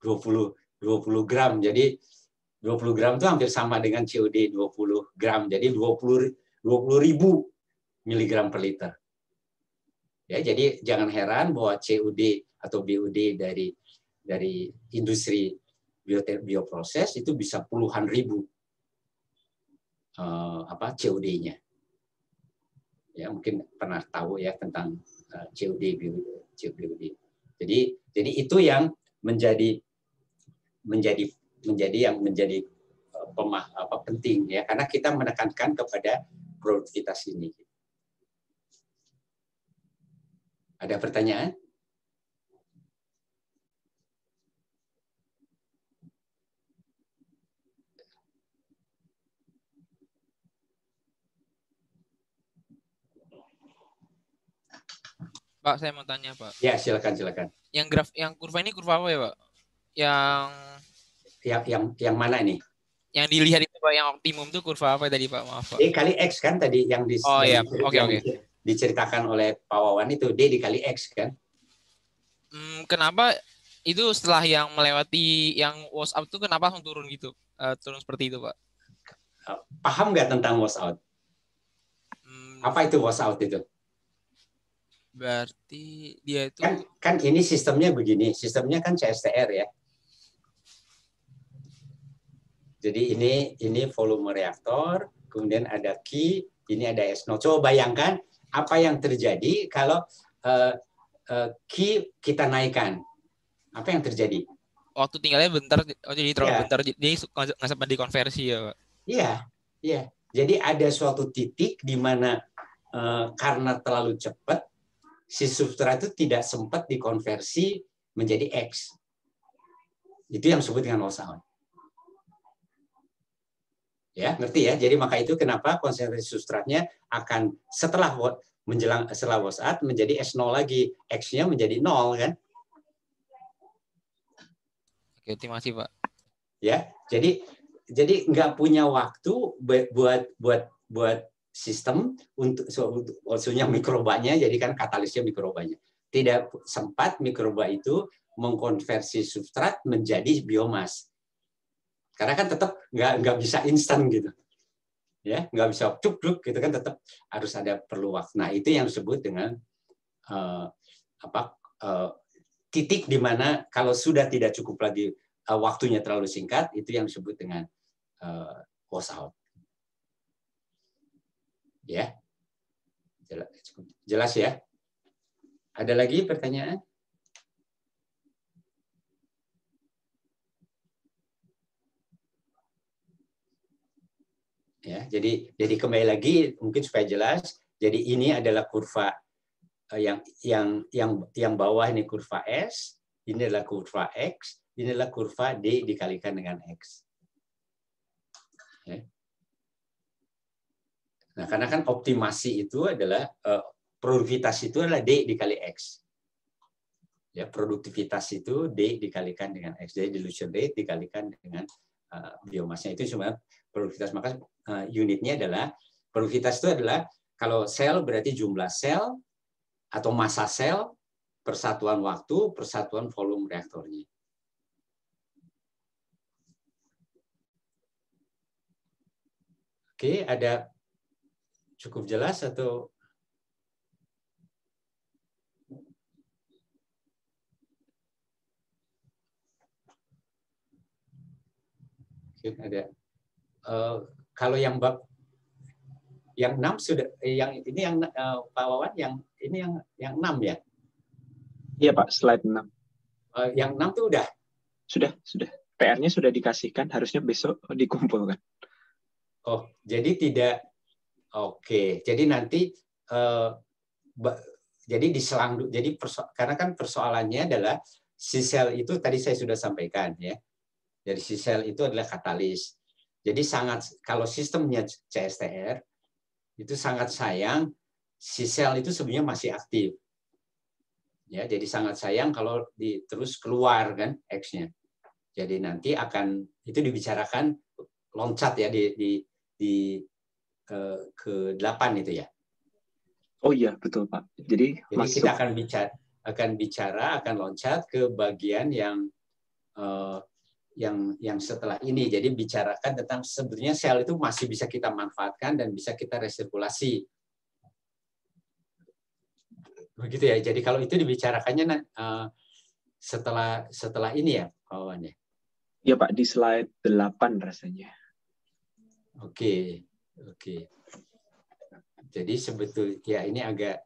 20 gram. Jadi 20 gram itu hampir sama dengan COD 20 gram. Jadi 20.000 miligram per liter. Ya, jadi jangan heran bahwa COD atau BOD dari industri bioproses itu bisa puluhan ribu COD-nya. Ya, mungkin pernah tahu ya tentang COD BOD. Jadi itu yang menjadi penting ya, karena kita menekankan kepada produktivitas ini. Ada pertanyaan? Pak, saya mau tanya, Pak. Ya, silakan. Yang kurva ini kurva apa ya, Pak? Yang mana ini? Yang dilihat itu, Pak, yang optimum itu kurva apa tadi, Pak? Maaf, Pak. D kali X kan tadi yang diceritakan oleh Pak Wawan itu, D dikali X kan? Kenapa itu setelah yang melewati yang wash out itu kenapa langsung turun gitu? Turun seperti itu, Pak? Paham nggak tentang wash out? Apa itu wash out itu? Berarti dia itu kan ini sistemnya begini, sistemnya kan CSTR ya. Jadi ini volume reaktor, kemudian ada Q, ini ada S0. Coba bayangkan apa yang terjadi kalau Q kita naikkan. Apa yang terjadi? Waktu tinggalnya bentar, jadi terlalu bentar, jadi nggak sempat dikonversi ya, Pak? Iya. Jadi ada suatu titik di mana karena terlalu cepat, si substrat itu tidak sempat dikonversi menjadi X. Itu yang disebut dengan wash out. Ya, ngerti ya? Jadi maka itu kenapa konsentrasi substratnya akan setelah wash out menjadi S0 lagi, X-nya menjadi 0 kan? Oke, terima kasih, Pak. Ya, jadi nggak punya waktu buat sistem untuk maksudnya mikrobanya, jadi kan katalisnya mikrobanya. Tidak sempat mikroba itu mengkonversi substrat menjadi biomas. Karena kan tetap nggak bisa instan gitu. Ya, nggak bisa cuk-cuk gitu kan, tetap harus ada perlu waktu. Nah, itu yang disebut dengan titik di mana kalau sudah tidak cukup lagi waktunya terlalu singkat, itu yang disebut dengan wash out. Ya, jelas ya. Ada lagi pertanyaan? Ya, jadi kembali lagi mungkin supaya jelas. Jadi ini adalah kurva yang bawah ini kurva S, ini adalah kurva X, ini adalah kurva D dikalikan dengan X. Ya. Nah, karena kan optimasi itu adalah produktivitas itu adalah D dikali X. Ya, produktivitas itu D dikalikan dengan X. Jadi dilution rate dikalikan dengan biomasnya, itu cuma produktivitas. Maka unitnya adalah produktivitas itu adalah kalau sel berarti jumlah sel atau massa sel per satuan waktu per satuan volume reaktornya. Oke, ada cukup jelas atau ada? Kalau yang bab yang 6 sudah, yang ini yang Pak Wawan, yang ini yang 6 ya? Iya Pak, slide 6. Yang 6 itu udah? Sudah. PR-nya sudah dikasihkan, harusnya besok dikumpulkan. Oh, jadi tidak. Oke, jadi nanti jadi diselang. Jadi karena kan persoalannya adalah si sel itu tadi saya sudah sampaikan ya. Jadi si sel itu adalah katalis. Jadi kalau sistemnya CSTR itu sangat sayang si sel itu sebenarnya masih aktif. Ya, jadi sangat sayang kalau terus keluar kan X-nya. Jadi nanti akan itu dibicarakan loncat ya di ke-8 itu ya. Oh iya, betul Pak. Jadi kita akan loncat ke bagian yang setelah ini. Jadi bicarakan tentang sebenarnya sel itu masih bisa kita manfaatkan dan bisa kita resirkulasi. Begitu ya. Jadi kalau itu dibicarakannya setelah ini ya, Pak Wawan ya. Iya Pak, di slide 8 rasanya. Oke. Jadi sebetulnya ya ini agak